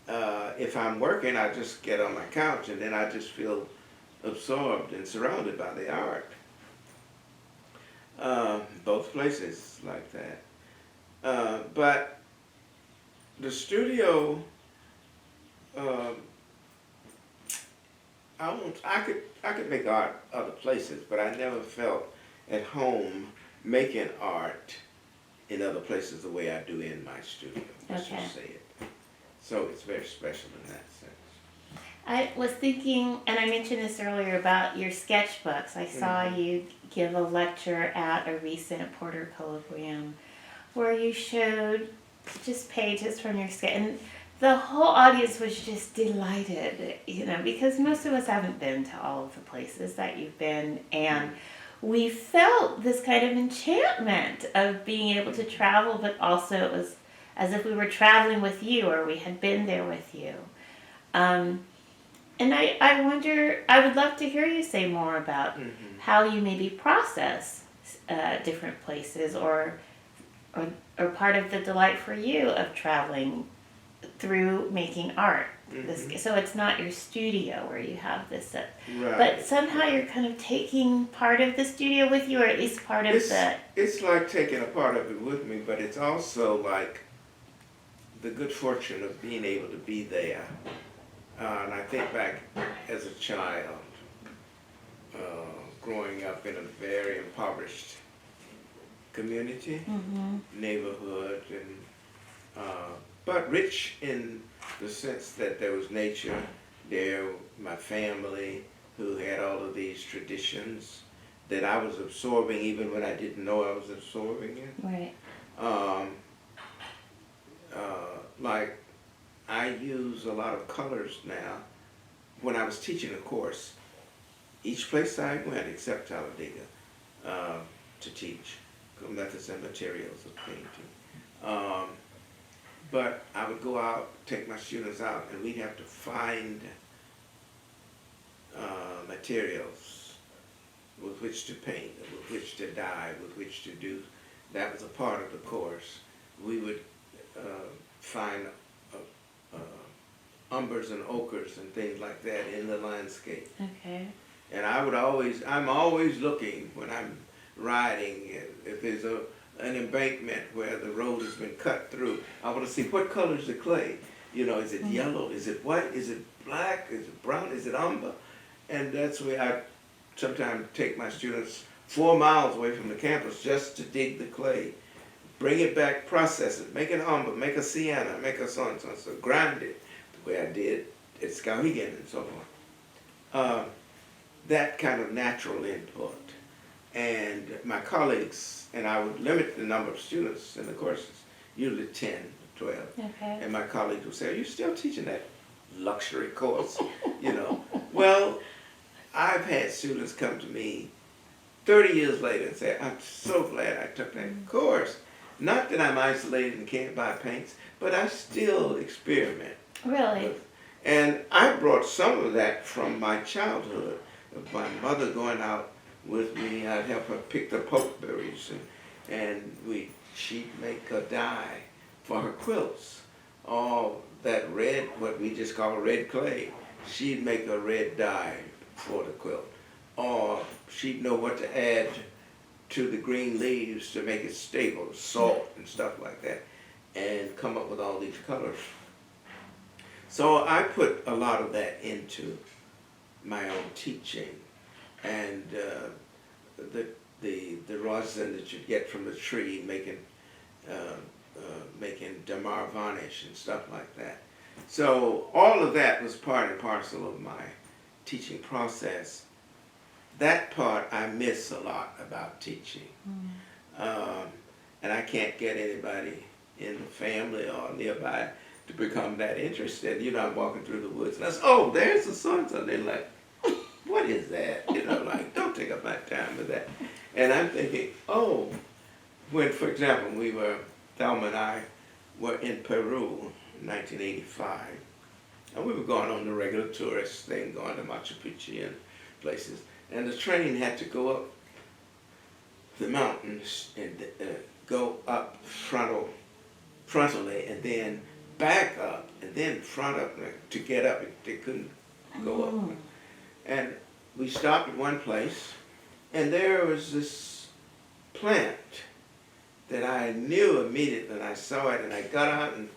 if I'm working, I just get on my couch and then I just feel absorbed and surrounded by the art. Both places like that. But the studio, I could make art other places, but I never felt at home making art in other places the way I do in my studio. Let's just say it. So it's very special in that sense. I was thinking, and I mentioned this earlier about your sketchbooks. I saw you give a lecture at a recent Porter Colloquium where you showed just pages from your sketch, and the whole audience was just delighted, because most of us haven't been to all of the places that you've been, and we felt this kind of enchantment of being able to travel, but also it was as if we were traveling with you or we had been there with you. And I wonder, I would love to hear you say more about how you maybe process different places or part of the delight for you of traveling through making art. So it's not your studio where you have this, Right. but somehow you're kind of taking part of the studio with you, or at least part of It's like taking a part of it with me, but it's also like the good fortune of being able to be there. And I think back as a child, growing up in a very impoverished community, neighborhood, and but rich in the sense that there was nature there, my family who had all of these traditions that I was absorbing even when I didn't know I was absorbing it. Right. Like I use a lot of colors now. When I was teaching a course, each place I went, except Talladega, to teach methods and materials of painting. But I would go out, take my students out, and we'd have to find materials with which to paint, with which to dye, with which to do. That was a part of the course. We would find umbers and ochres and things like that in the landscape. Okay. And I'm always looking when I'm riding, if there's an embankment where the road has been cut through, I want to see what color is the clay. Is it yellow? Is it white? Is it black? Is it brown? Is it umber? And that's where I sometimes take my students 4 miles away from the campus just to dig the clay. Bring it back, process it, make an umber, make a sienna, make a so and so, grind it, the way I did at Skowhegan and so on. That kind of natural input. And my colleagues, and I would limit the number of students in the courses, usually 10, 12. Okay. And my colleagues would say, are you still teaching that luxury course? Well, I've had students come to me 30 years later and say, I'm so glad I took that course. Not that I'm isolated and can't buy paints, but I still experiment. Really? And I brought some of that from my childhood, of my mother going out with me. I'd help her pick the pokeberries, and she'd make a dye for her quilts. All that red, what we just call red clay, she'd make a red dye for the quilt. Or she'd know what to add to the green leaves to make it stable, salt and stuff like that, and come up with all these colors. So I put a lot of that into my own teaching, and the rosin that you get from the tree, making damar varnish and stuff like that. So all of that was part and parcel of my teaching process. That part I miss a lot about teaching. And I can't get anybody in the family or nearby to become that interested. I'm walking through the woods and I say, oh, there's the so-and-so. They're like, what is that? Don't take up my time with that. And I'm thinking, when, for example, Thelma and I were in Peru in 1985, and we were going on the regular tourist thing, going to Machu Picchu and places, and the train had to go up the mountains and go up frontally and then back up and then front up to get up. They couldn't go up. And we stopped at one place, and there was this plant that I knew immediately when I saw it, and I got out and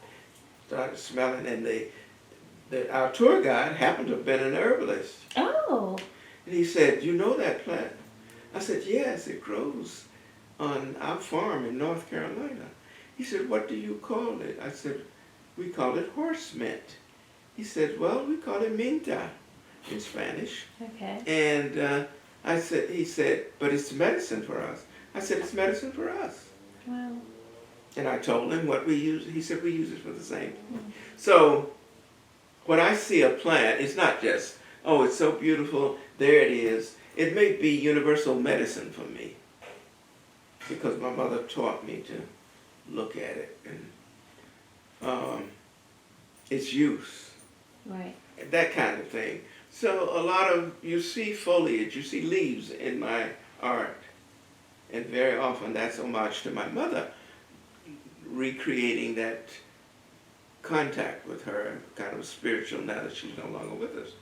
started smelling, and our tour guide happened to have been an herbalist. Oh. And he said, "You know that plant?" I said, "Yes, it grows on our farm in North Carolina." He said, "What do you call it?" I said, "We call it horse mint." He said, "Well, we call it minta in Spanish." Okay. And he said, "But it's medicine for us." I said, "It's medicine for us." Wow. And I told him what we use. He said, "We use it for the same thing." So when I see a plant, it's not just, oh, it's so beautiful, there it is. It may be universal medicine for me because my mother taught me to look at it and its use, Right. that kind of thing. So you see foliage, you see leaves in my art, and very often that's homage to my mother, recreating that contact with her, kind of spiritual, now that she's no longer with us.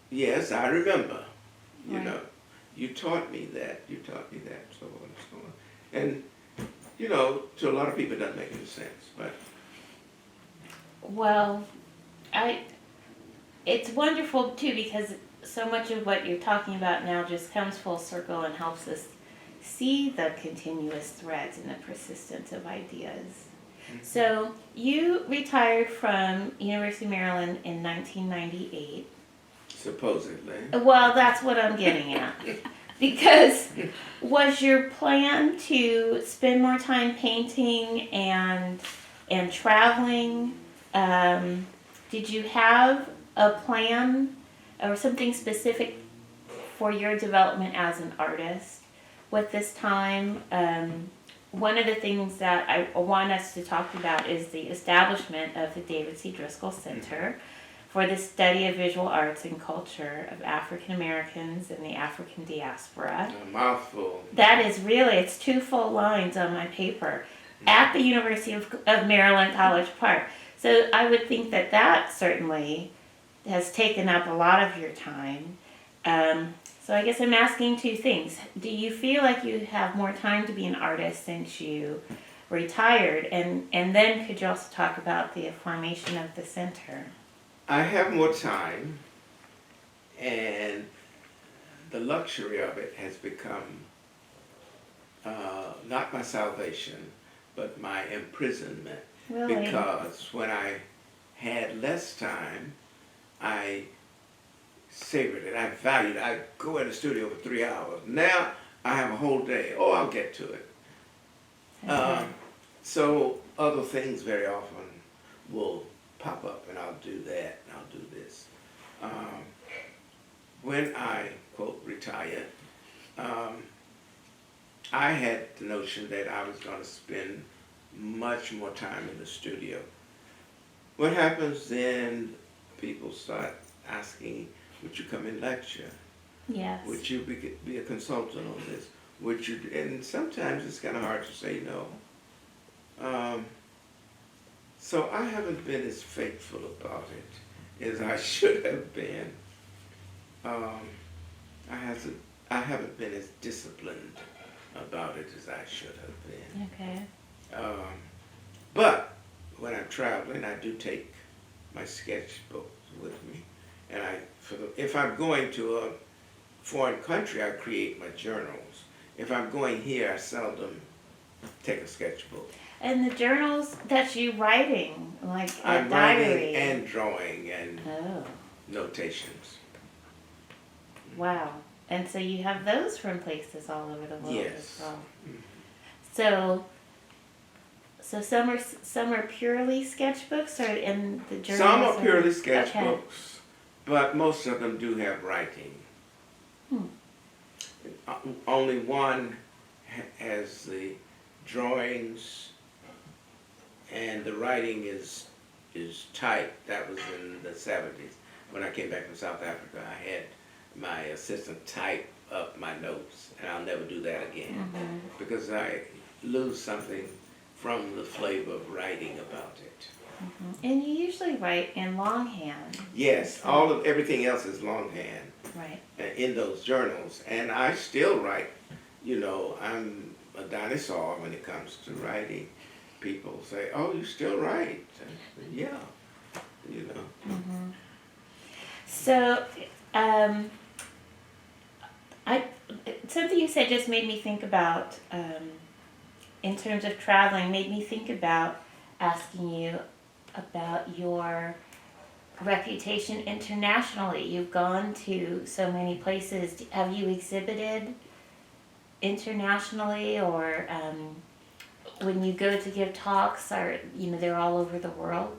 Yes, I remember, you Right. know, you taught me that, so on and so on. And, you know, to a lot of people it doesn't make any sense, but. Well, it's wonderful too because so much of what you're talking about now just comes full circle and helps us see the continuous threads and the persistence of ideas. So you retired from University of Maryland in 1998. Supposedly. Well, that's what I'm getting at. Because was your plan to spend more time painting and traveling? Did you have a plan or something specific for your development as an artist with this time? One of the things that I want us to talk about is the establishment of the David C. Driskell Center for the study of visual arts and culture of African Americans and the African Diaspora. A mouthful. That is really, it's 2 full lines on my paper at the University of Maryland, College Park. So I would think that certainly has taken up a lot of your time. So I guess I'm asking 2 things. Do you feel like you have more time to be an artist since you retired? And then could you also talk about the formation of the center? I have more time, and the luxury of it has become not my salvation, but my imprisonment. Really? Because when I had less time, I savored it, I valued it. I'd go in the studio for 3 hours. Now I have a whole day. Oh, I'll get to it. Okay. So other things very often will pop up, and I'll do that, and I'll do this. When I, quote, retired, I had the notion that I was going to spend much more time in the studio. What happens then, people start asking, would you come and lecture? Yes. Would you be a consultant on this? Would you? And sometimes it's kind of hard to say no. So I haven't been as faithful about it as I should have been. I haven't been as disciplined about it as I should have been. Okay. But when I'm traveling, I do take my sketchbook with me, and if I'm going to a foreign country, I create my journals. If I'm going here, I seldom take a sketchbook. And the journals that you writing, like a I'm diary. writing and drawing and Oh, notations. wow. And so you have those from places all over the world Yes. as well. So some are purely sketchbooks, or in the journals? Some are purely Okay. sketchbooks, but most of them do have writing. Only one has the drawings, and the writing is typed. That was in the 70s. When I came back from South Africa, I had my assistant type up my notes, and I'll never do that again because I lose something from the flavor of writing about it. And you usually write in longhand. Yes, everything else is longhand. Right. In those journals, and I still write. You know, I'm a dinosaur when it comes to writing. People say, "Oh, you still write?" Yeah, you know. So, something you said just made me think about, in terms of traveling, made me think about asking you about your reputation internationally. You've gone to so many places. Have you exhibited internationally, or when you go to give talks, or they're all over the world?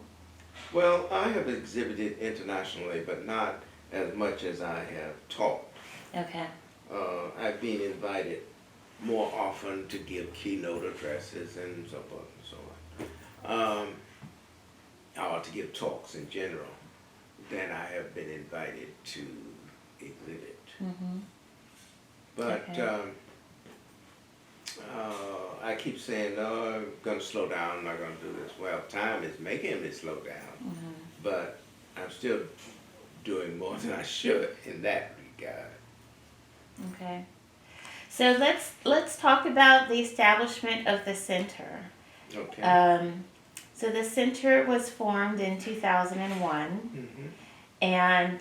Well, I have exhibited internationally, but not as much as I have taught. Okay. I've been invited more often to give keynote addresses and so forth and so on, or to give talks in general, than I have been invited to exhibit. But Okay. I keep saying, "No, I'm going to slow down, I'm not going to do this." Well, time is making me slow down, but I'm still doing more than I should in that regard. Okay. So let's talk about the establishment of the center. Okay. So the center was formed in 2001, and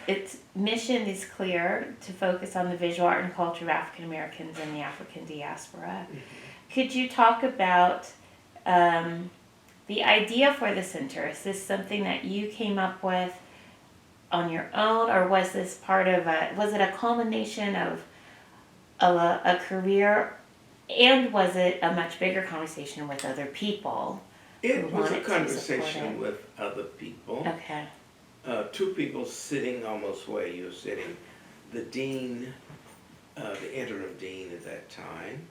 its mission is clear: to focus on the visual art and culture of African Americans and the African Diaspora. Could you talk about the idea for the center? Is this something that you came up with on your own, or was this part of was it a culmination of a career, and was it a much bigger conversation with other people? It was a wanted to conversation support it? with other people. Okay. Two people sitting almost where you're sitting. The dean, the interim dean at that time,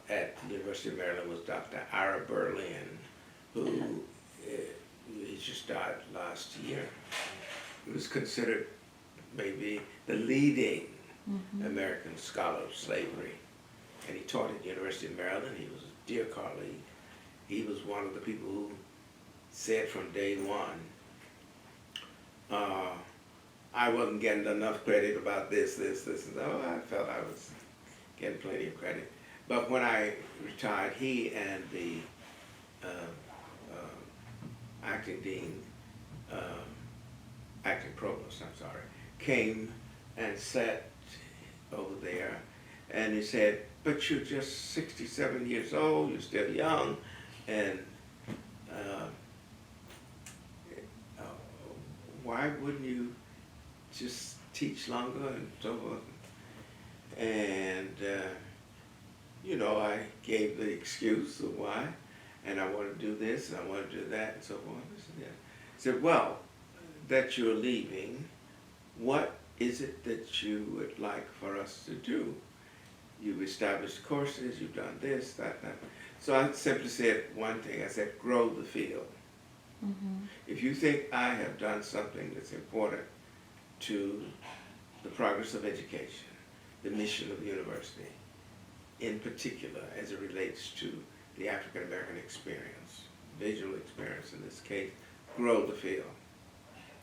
at the University of Maryland, was Dr. Ira Berlin, who he just died last year. He was considered maybe the leading American scholar of slavery. And he taught at the University of Maryland. He was a dear colleague. He was one of the people who said from day one, I wasn't getting enough credit about this, and I felt I was getting plenty of credit. But when I retired, he and the acting dean, acting provost, came and sat over there, and he said, "But you're just 67 years old, you're still young, and why wouldn't you just teach longer and so forth?" And I gave the excuse of why, and I want to do this, and I want to do that, and so forth. I said, "Well, that you're leaving, what is it that you would like for us to do? You've established courses, you've done this, that." So I simply said one thing. I said, "Grow the field." If you think I have done something that's important to the progress of education, the mission of the university, in particular as it relates to the African American experience, visual experience in this case, grow the field.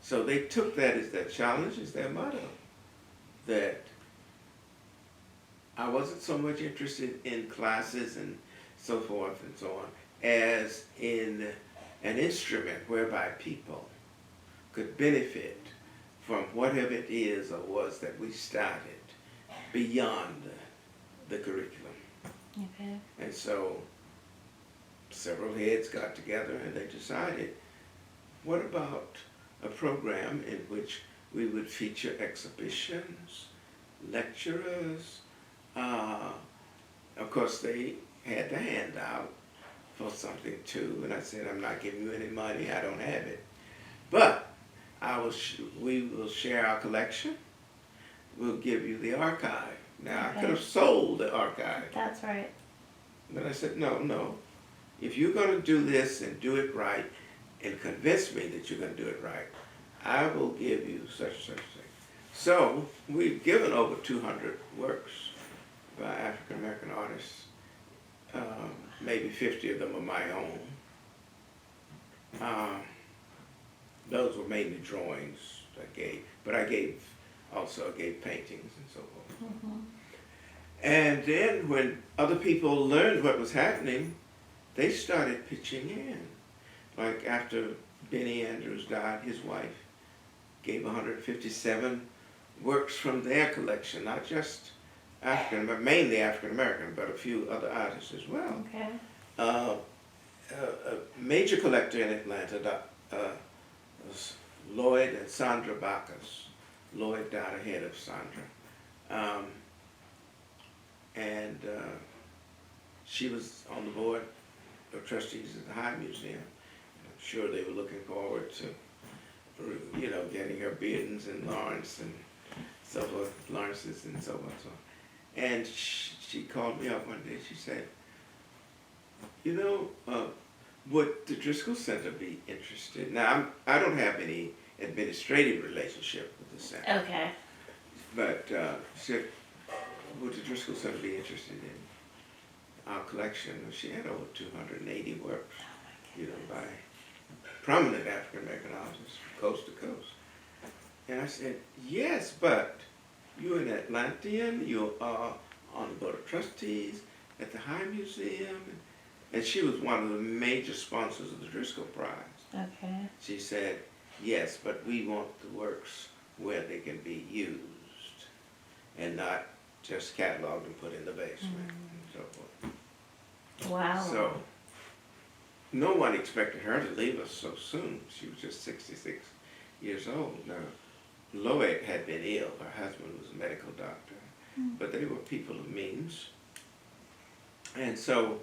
So they took that as their challenge, as their motto, that I wasn't so much interested in classes and so forth and so on, as in an instrument whereby people could benefit from whatever it is or was that we started beyond the curriculum. Okay. And so several heads got together and they decided, what about a program in which we would feature exhibitions, lecturers? Of course, they had the handout for something too, and I said, "I'm not giving you any money, I don't have it. But we will share our collection, we'll give you the archive." Now, I could have sold the archive. That's right. But I said, no. If you're going to do this and do it right and convince me that you're going to do it right, I will give you such thing. So we've given over 200 works by African American artists Maybe 50 of them are my own. Those were mainly drawings I gave, but I gave paintings and so forth. Mm-hmm. And then when other people learned what was happening, they started pitching in. Like after Benny Andrews died, his wife gave 157 works from their collection, not just African, but mainly African American, but a few other artists as well. Okay. A major collector in Atlanta was Lloyd and Sandra Bacchus. Lloyd died ahead of Sandra. She was on the board of trustees at the High Museum. I'm sure they were looking forward to, getting her Beardens and Lawrence and so forth, Lawrence's and so on. And she called me up one day. She said, would the Driskell Center be interested? Now, I don't have any administrative relationship with the center. Okay. But she said, would the Driskell Center be interested in our collection? And she had over 280 works, by prominent African American artists from coast to coast. And I said, yes, but you're an Atlantean, you are on the Board of Trustees at the High Museum. And she was one of the major sponsors of the Driskell Prize. Okay. She said, yes, but we want the works where they can be used and not just cataloged and put in the basement and so forth. Wow. So no one expected her to leave us so soon. She was just 66 years old. Now, Lloyd had been ill. Her husband was a medical doctor, but they were people of means. And so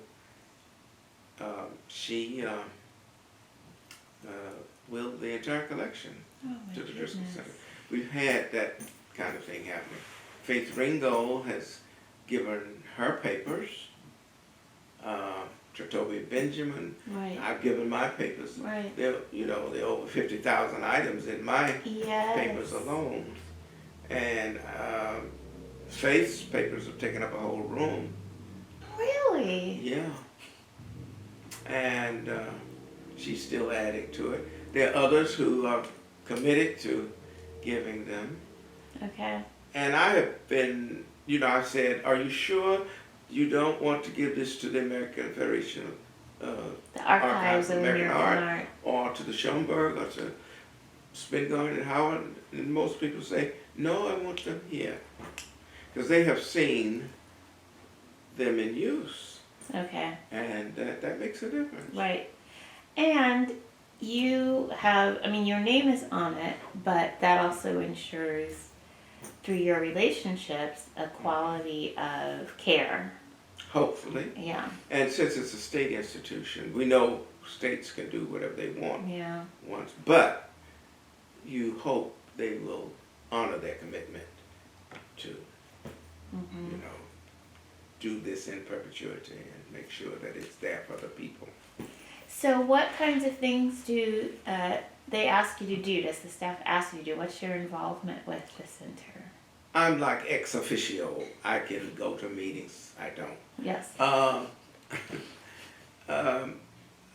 she willed the entire collection to the Driskell Center. We've had that kind of thing happening. Faith Ringgold has given her papers. Tertobia Benjamin, Right. I've given my papers. Right. There are over 50,000 items in my Yes. papers alone. And Faith's papers have taken up a whole room. Really? Yeah. And she's still adding to it. There are others who are committed to giving them. Okay. And I have been, I said, are you sure you don't want to give this to the American Federation of The Archives of American Art. Or to the Schoenberg or to Spingarn and Howard? And most people say, no, I want them here. Because they have seen them in use. Okay. And that makes a difference. Right. And you have, your name is on it, but that also ensures through your relationships a quality of care. Hopefully. Yeah. And since it's a state institution, we know states can do whatever they want. Yeah. Once, but you hope they will honor their commitment to, do this in perpetuity and make sure that it's there for the people. So what kinds of things do they ask you to do? Does the staff ask you to do? What's your involvement with the center? I'm like ex officio. I can go to meetings. I don't. Yes.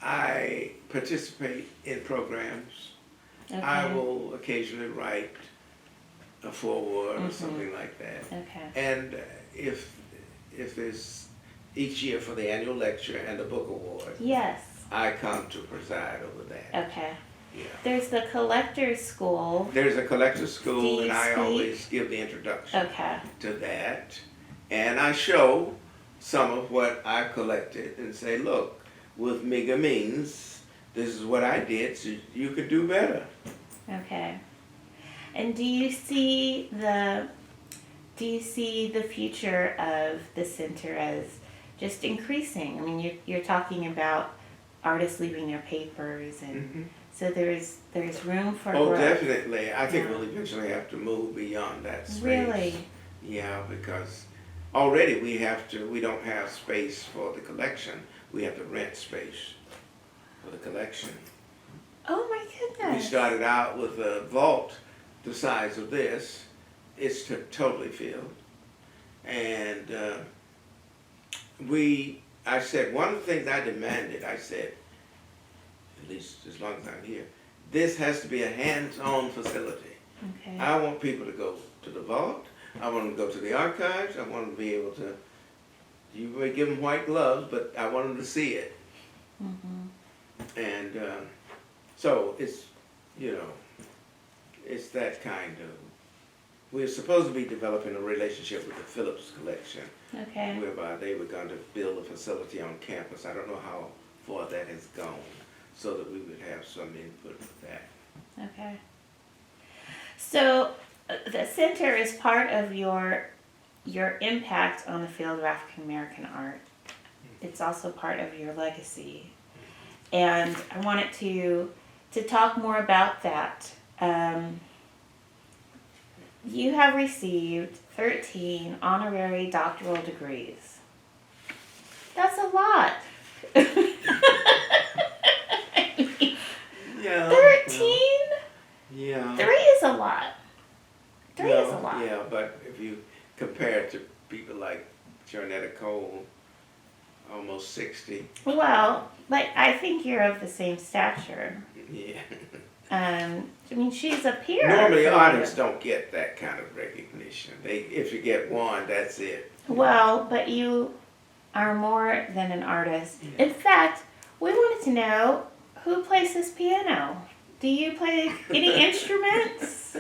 I participate in programs. Okay. I will occasionally write a foreword or something like that. Okay. And if there's each year for the annual lecture and the book award, Yes. I come to preside over that. Okay. Yeah. There's the collector's school. There's a collector's Do school, you and I speak? always give the introduction Okay. to that. And I show some of what I collected and say, look, with meager means, this is what I did, so you could do better. Okay. And do you see the future of the center as just increasing? You're talking about artists leaving their papers, and so there's room for Oh, growth. definitely. I think Yeah. we'll eventually have to move beyond that space. Really? Yeah, because already we don't have space for the collection. We have to rent space for the collection. Oh my goodness. We started out with a vault the size of this. It's totally filled. And we I said, one of the things I demanded, I said, at least as long as I'm here, this has to be a hands-on facility. Okay. I want people to go to the vault. I want them to go to the archives. I want them to be able to, you may give them white gloves, but I want them to see it. Mm-hmm. And so it's, you know, it's that kind of, we're supposed to be developing a relationship with the Phillips collection, Okay. whereby they were going to build a facility on campus. I don't know how far that has gone, so that we would have some input with that. Okay. So the center is part of your impact on the field of African American art. It's also part of your legacy. And I wanted to talk more about that. You have received 13 honorary doctoral degrees. That's a lot. Yeah. 13? Yeah. 3 is a lot. 3 is a lot. Yeah, but if you compare it to people like Jonetta Cole, almost 60. Well, but I think you're of the same stature. Yeah. I mean, she's a peer. Normally for artists you. don't get that kind of recognition. If you get one, that's it. Well, but you are more than an artist. Yeah. In fact, we wanted to know who plays this piano. Do you play any instruments?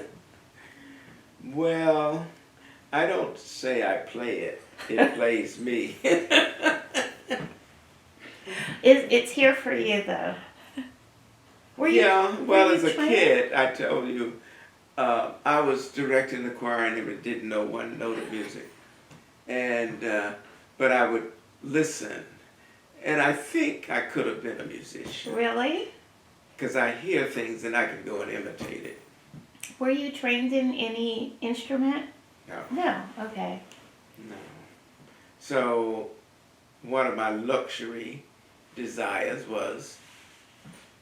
Well, I don't say I play it. It plays me. It's here for you though. Were you? Well, were as you a trained? kid, I told you, I was directing the choir and even didn't know one note of music. And, but I would listen. And I think I could have been a musician. Really? Because I hear things and I can go and imitate it. Were you trained in any instrument? No. No. Okay. No. So one of my luxury desires was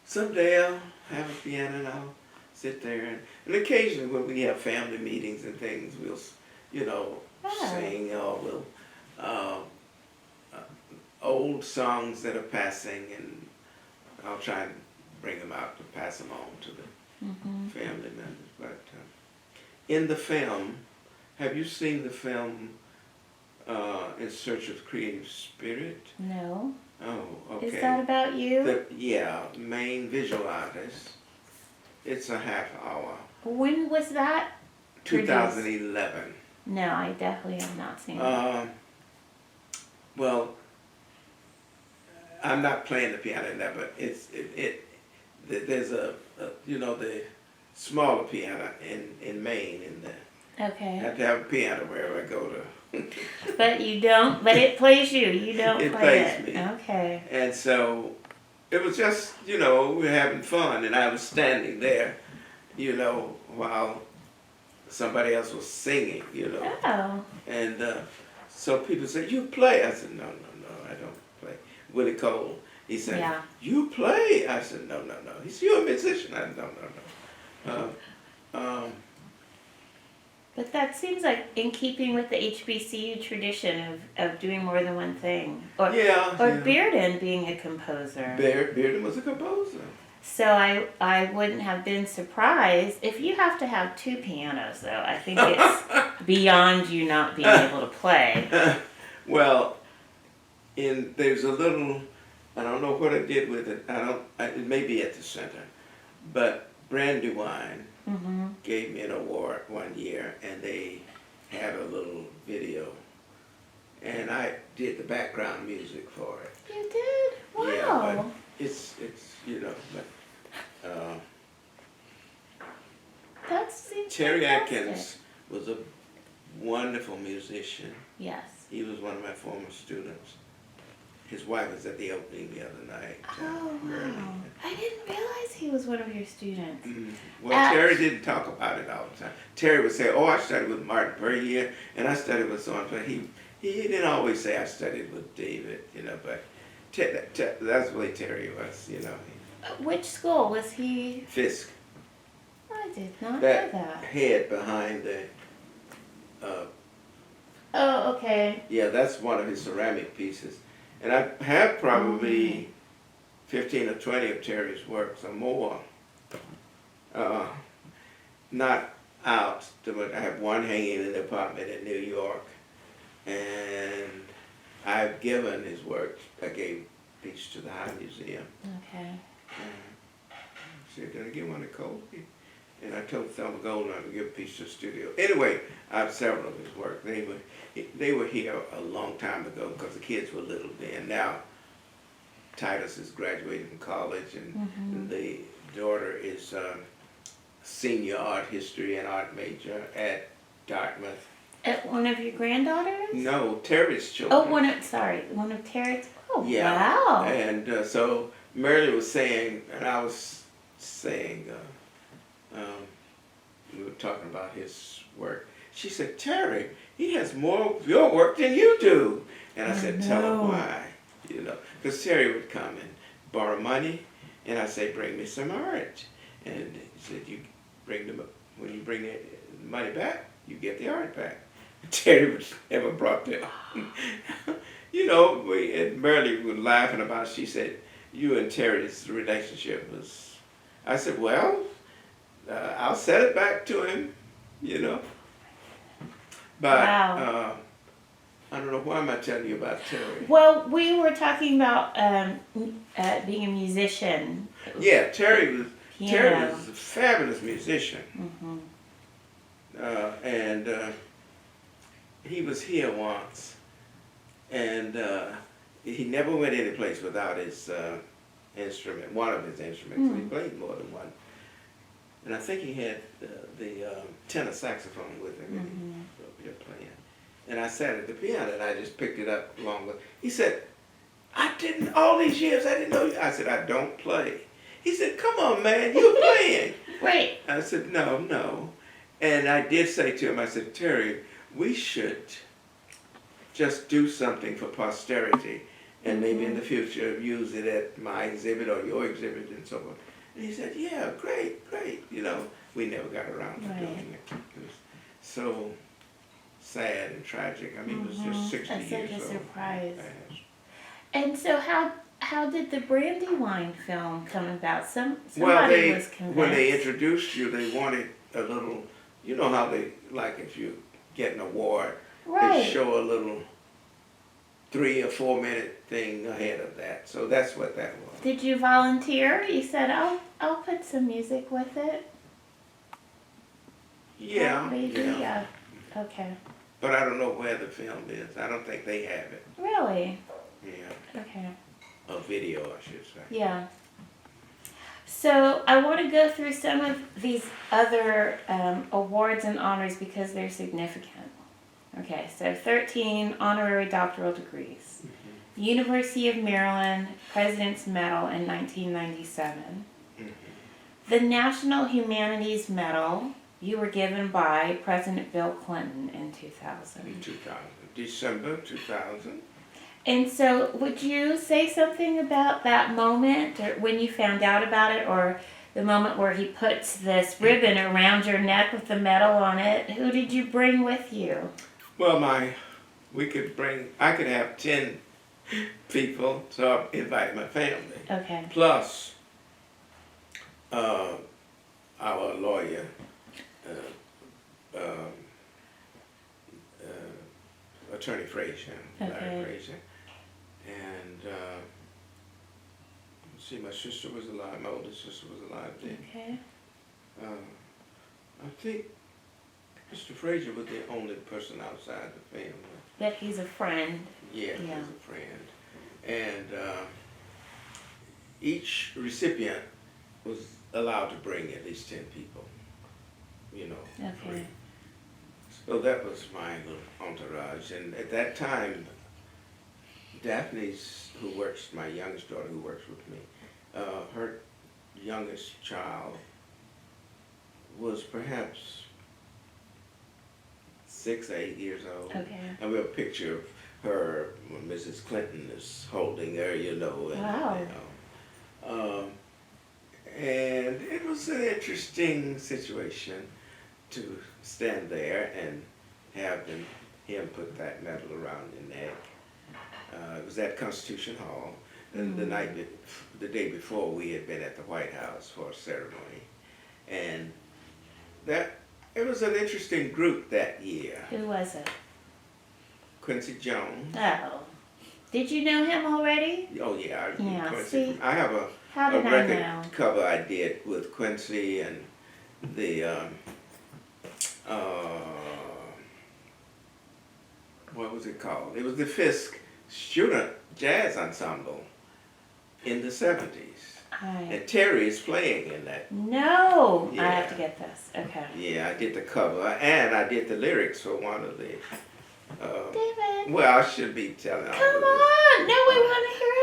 someday I'll have a piano and I'll sit there and occasionally when we have family meetings and things we'll, you know, sing or we'll old songs that are passing and I'll try and bring them out to pass them on to the family members. But in the film, have you seen the film In Search of Creative Spirit? No. Oh, okay. Is that about you? Yeah, main visual artist. It's a half hour. When was that? 2011. No, I definitely have not seen it. Well, I'm not playing the piano in that, but there's a you know, the smaller piano in Maine in there. I Okay. have to have a piano wherever I go to. But you don't, but it plays you. You don't It play plays it. me. Okay. And so it was just, you know, we were having fun and I was standing there, you know, while somebody else was singing, you know. Oh. And so people said, you play? I said, no, I don't play. Willie Cole, he said, Yeah. you play? I said, no. He said, you're a musician? I said, no. But that seems like in keeping with the HBCU tradition of doing more than one thing. Or Bearden being a composer. Bearden was a composer. So I wouldn't have been surprised if you have to have 2 pianos though. I think it's beyond you not being able to play. Well, there's a little, I don't know what I did with it. It may be at the center, but Brandywine gave me an award one year, and they had a little video, and I did the background music for it. You did? Wow. Yeah, but it's you know, but That seems Terry fantastic. Atkins was a wonderful musician. Yes. He was one of my former students. His wife was at the opening the other night. Oh, Berkeley. wow. I didn't realize he was one of your students. Well, Terry didn't talk about it all the time. Terry would say, oh, I studied with Martin per year, and I studied with so-and-so. But he didn't always say I studied with David, you know, but that's the way Terry was, you know. Which school was he? Fisk. I did not That know that. head behind the, Oh, okay. yeah, that's one of his ceramic pieces. And I have probably 15 or 20 of Terry's works or more. Not out, but I have one hanging in the apartment in New York. And I've given his work. I gave a piece to the High Museum. Okay. She said, did I give one to Colby? And I told Thelma Goldner to give a piece to the studio. Anyway, I have several of his work. They were here a long time ago because the kids were little then. Now, Titus is graduating from college, and the daughter is senior art history and art major at Dartmouth. One of your granddaughters? No, Terry's children. Oh, one of Terry's. Oh, yeah. Wow. And so Mary was saying, and I was saying, we were talking about his work. She said, Terry, he has more of your work than you do. And I said, tell her why. You know, because Terry would come and borrow money, and I say, bring me some art. And he said, when you bring the money back, you get the art back. Terry would never brought that. You know, and Merle was laughing about it. She said, you and Terry's relationship was, I said, well, I'll set it back to him, you know. But Wow. I don't know, why am I telling you about Terry? Well, we were talking about being a musician. Yeah, Terry was Piano. a fabulous musician. And he was here once, and he never went any place without his instrument, one of his instruments. He played more than one. And I think he had the tenor saxophone with him, and he was up here playing. And I sat at the piano, and I just picked it up along with. He said, all these years, I didn't know you. I said, I don't play. He said, come on, man, you're playing. Right. I said, no. And I did say to him, I said, Terry, we should just do something for posterity, and maybe in the future use it at my exhibit or your exhibit and so forth. And he said, yeah, great. You know, we never got around to doing it. It was so sad and tragic. I mean, it was just 60 That's years such a old. surprise. Fast. And so how did the Brandywine film come about? Somebody Well, was convinced. when they introduced you, they wanted a little, you know how they, like if you get an award, Right. they show a little 3 or 4 minute thing ahead of that. So that's what that was. Did you volunteer? You said, I'll put some music with it. Yeah, Maybe. yeah. Yeah. Okay. But I don't know where the film is. I don't think they have it. Really? Yeah, Okay. a video, I should say. Yeah. So I want to go through some of these other awards and honors because they're significant. Okay, so 13 honorary doctoral degrees. University of Maryland President's Medal in 1997. The National Humanities Medal you were given by President Bill Clinton in 2000. In 2000, December 2000. And so would you say something about that moment, or when you found out about it, or the moment where he puts this ribbon around your neck with the medal on it? Who did you bring with you? Well, I could have 10 people, so I invited my family. Okay. Plus, our lawyer, Attorney Frazier, Larry Frazier. And see, my sister was alive, my older sister was alive then. Okay. I think Mr. Frazier was the only person outside the family. That he's a friend. Yeah, he Yeah. was a friend. And each recipient was allowed to bring at least 10 people, you know. Okay. So that was my little entourage. And at that time, Daphne's, my youngest daughter who works with me, her youngest child was perhaps 6 or 8 years old. Okay. And we have a picture of her when Mrs. Clinton is holding her, you know. And, Wow. you know. And it was an interesting situation to stand there and have him put that medal around your neck. It was at Constitution Hall. And the day before, we had been at the White House for a ceremony. And it was an interesting group that year. Who was it? Quincy Jones. Oh. Did you know him already? Oh, yeah. Yeah, Quincy. see? I have How a did I record know? cover I did with Quincy and the, what was it called? It was the Fisk Student Jazz Ensemble in the 70s. And Terry is playing in that. No! Yeah. I have to get this. Okay. Yeah, I did the cover and I did the lyrics for one of the. David! Well, I should be telling all Come of on! No, we want to hear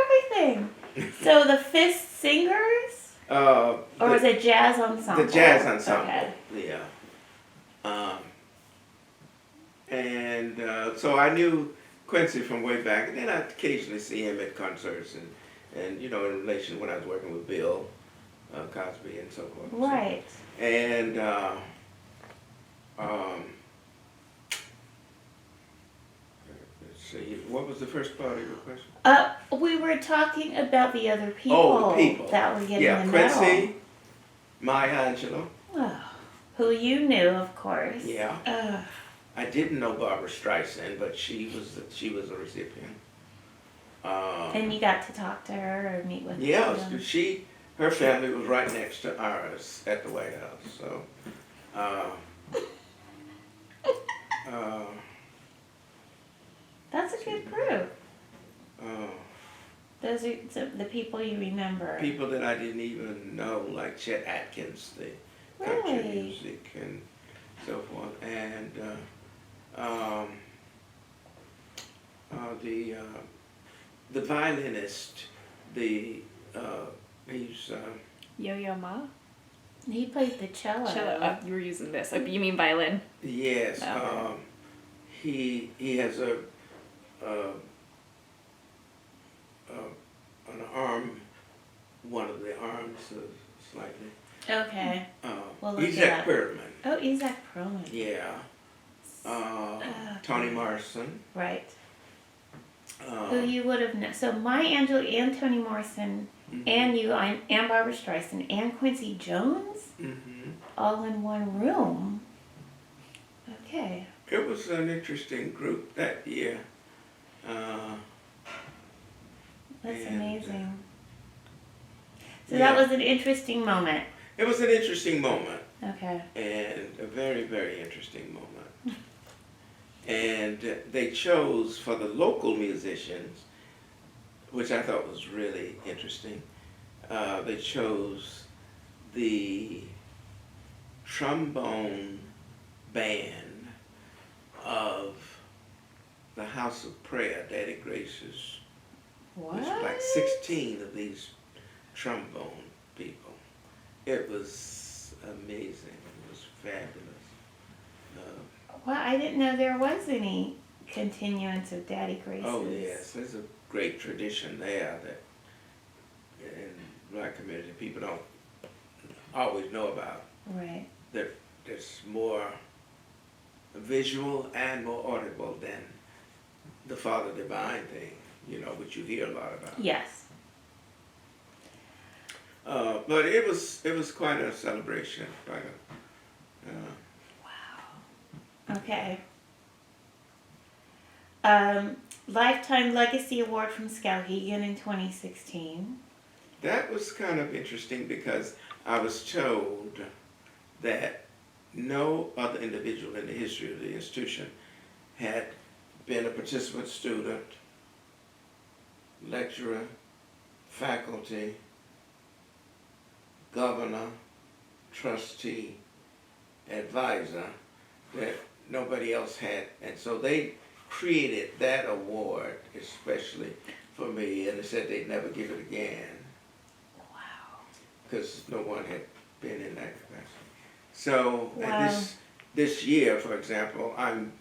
everything. So the Fisk Singers? this. Or was it jazz ensemble? The jazz ensemble. Okay. Yeah. So I knew Quincy from way back, and then I'd occasionally see him at concerts and in relation when I was working with Bill Cosby and so forth. Right. And let's see, what was the first part of your question? We were talking about the other people, Oh, the people. that were getting Yeah, the medal. Quincy, Maya Angelou. Oh, who you knew, of course. Yeah. I didn't know Barbara Streisand, but she was a recipient. And you got to talk to her or meet with Yeah, them. her family was right next to ours at the White House. So, That's a good group. Those are the people you remember. people that I didn't even know, like Chet Atkins, the country Really? music and so forth, and the violinist, he's Yo-Yo Ma? He played the cello. Cello. You were using this. Oh, you mean violin? yes, Oh. he has an arm, one of the arms slightly. Okay. We'll look it Isaac up. Perlman. Oh, Isaac Perlman. Yeah. Toni Morrison. Right. Who you would have known. So Maya Angelou and Toni Morrison and you and Barbara Streisand and Quincy Jones all in one room. Okay. It was an interesting group that year. That's And, amazing. So yeah. that was an interesting moment. It was an interesting moment, Okay. and a very, very interesting moment. And they chose for the local musicians, which I thought was really interesting, they chose the trombone band of the House of Prayer, Daddy Grace's. What? There's like 16 of these trombone people. It was amazing. It was fabulous. Well, I didn't know there was any continuance of Daddy Grace's. Oh yes, there's a great tradition there that in black community people don't always know about. Right. There's more visual and more audible than the Father Divine thing, which you hear a lot about. Yes. But it was quite a celebration. Wow. Okay. Lifetime Legacy Award from Skowhegan in 2016. That was kind of interesting because I was told that no other individual in the history of the institution had been a participant student, lecturer, faculty, governor, trustee, advisor, that nobody else had. And so they created that award especially for me, and they said they'd never give it again. Wow. Because no one had been in that capacity. So Wow. this year, for example, I'm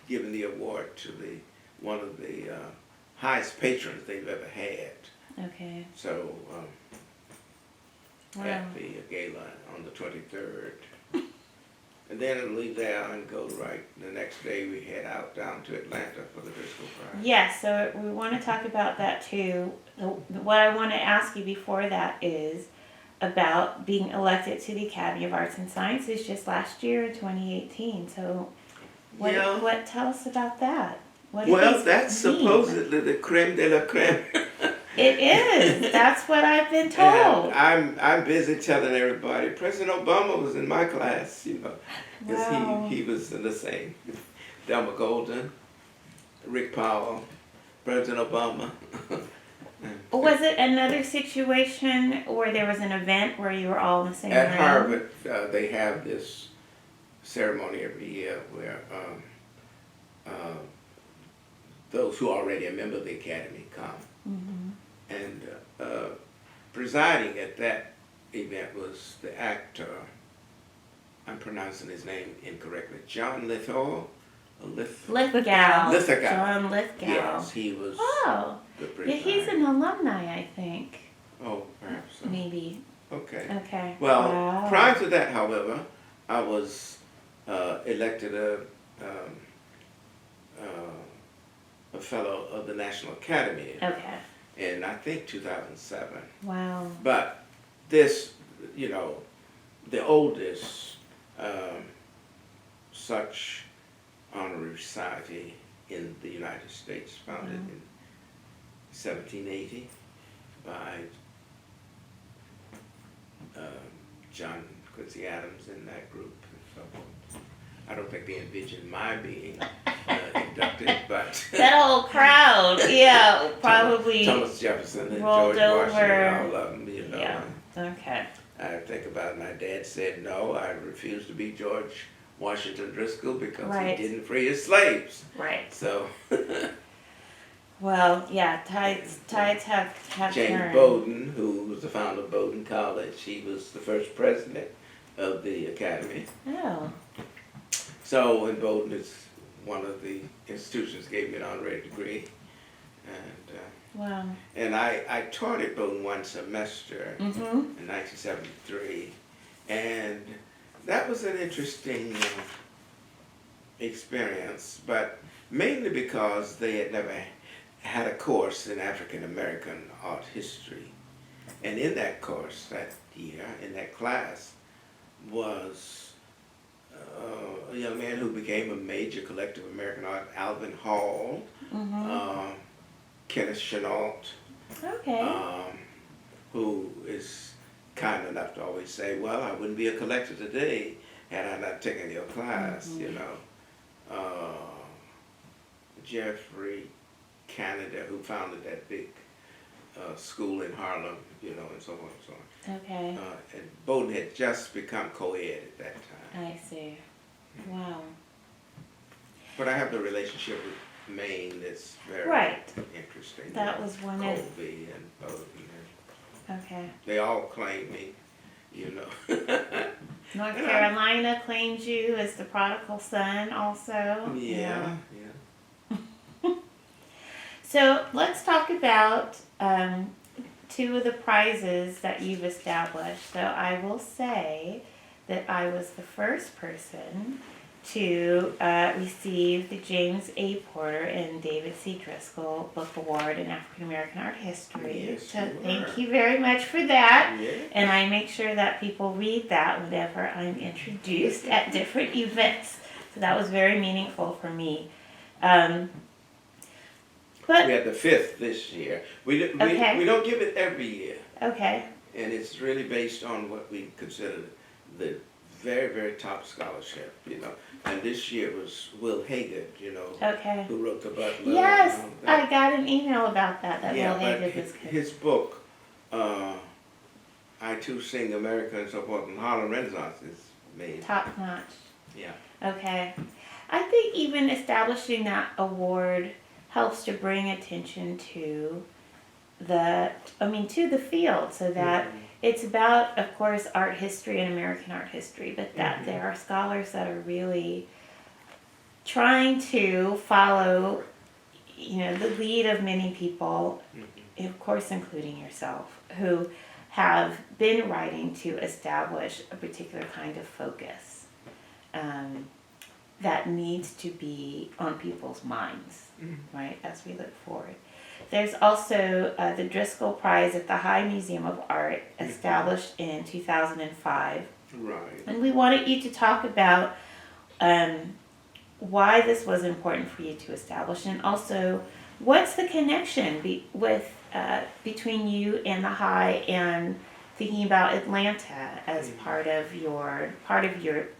giving the award to one of the highest patrons they've ever had. Okay. So Wow. at the gala on the 23rd. And then leave there and go right. The next day we head out down to Atlanta for the Driskell Prize. Yes, so we want to talk about that too. What I want to ask you before that is about being elected to the Academy of Arts and Sciences just last year in 2018. So what tell us about that? Well, that's supposedly the creme de la creme. It is. That's what I've been told. And I'm busy telling everybody. President Obama was in my class, because Wow. he was in the same. Delma Golden, Rick Powell, President Obama. Was it another situation where there was an event where you were all in the same room? At Harvard, they have this ceremony every year where those who are already a member of the Academy come. Mm-hmm. And presiding at that event was the actor, I'm pronouncing his name incorrectly, John Lithgow? Lithgow. Lithgow. John Lithgow. Yes, he was Oh, the yeah, presider. he's an alumni, I think. Oh, perhaps so. Maybe. Okay. Okay. Well, Wow. prior to that, however, I was elected a fellow of the National Academy Okay. in, I think, 2007. Wow. But this, the oldest such honorary society in the United States, founded in 1780 by John Quincy Adams in that group and so forth. I don't think they envisioned my being inducted, but That whole crowd, yeah, probably. Thomas Jefferson and rolled George Washington, over. all of them, Yeah. Okay. I think about it, my dad said, no, I refuse to be George Washington Driskell because Right. he didn't free his slaves. Right. So Well, yeah, tides have James turned. Bowdoin, who was the founder of Bowdoin College, he was the first president of the academy. Oh. So, and Bowdoin is one of the institutions that gave me an honorary degree. Wow. And I taught at Bowdoin one semester Mm-hmm. in 1973. And that was an interesting experience, but mainly because they had never had a course in African American art history. And in that course that year, in that class, was a young man who became a major collector of American art, Alvin Hall, Mm-hmm. Kenneth Chenault, Okay. who is kind enough to always say, well, I wouldn't be a collector today had I not taken your class, Jeffrey Canada, who founded that big school in Harlem, and so on and so on. Okay. And Bowdoin had just become co-ed at that time. I see. Wow. But I have the relationship with Maine that's very Right. interesting. That was one of. Colby and Bowdoin. Okay. They all claim me, North Carolina claims you as the prodigal son also. Yeah. So let's talk about two of the prizes that you've established. So I will say that I was the first person to receive the James A. Porter and David C. Driskell Book Award in African American Art History. Yes, So you were. thank you very much for that. Yeah. And I make sure that people read that whenever I'm introduced at different events. So that was very meaningful for me. But We had the 5th this year. We don't give it every year, okay, and it's really based on what we consider the very, very top scholarship, And this year was Will Haggard, okay. who wrote The Butler. Yes, and all that. I got an email about that. Yeah, Will but Haggard was good. his book, I Too Sing America and so forth, and Harlem Renaissance is made. Top notch. Yeah. Okay. I think even establishing that award helps to bring attention to the field, so that it's about, of course, art history and American art history, but that there are scholars that are really trying to follow, the lead of many people, of course, including yourself, who have been writing to establish a particular kind of focus. that needs to be on people's minds, right, as we look forward. There's also the Driskell Prize at the High Museum of Art, established in 2005. Right. And we wanted you to talk about why this was important for you to establish, and also what's the connection between you and the High, and thinking about Atlanta as part of your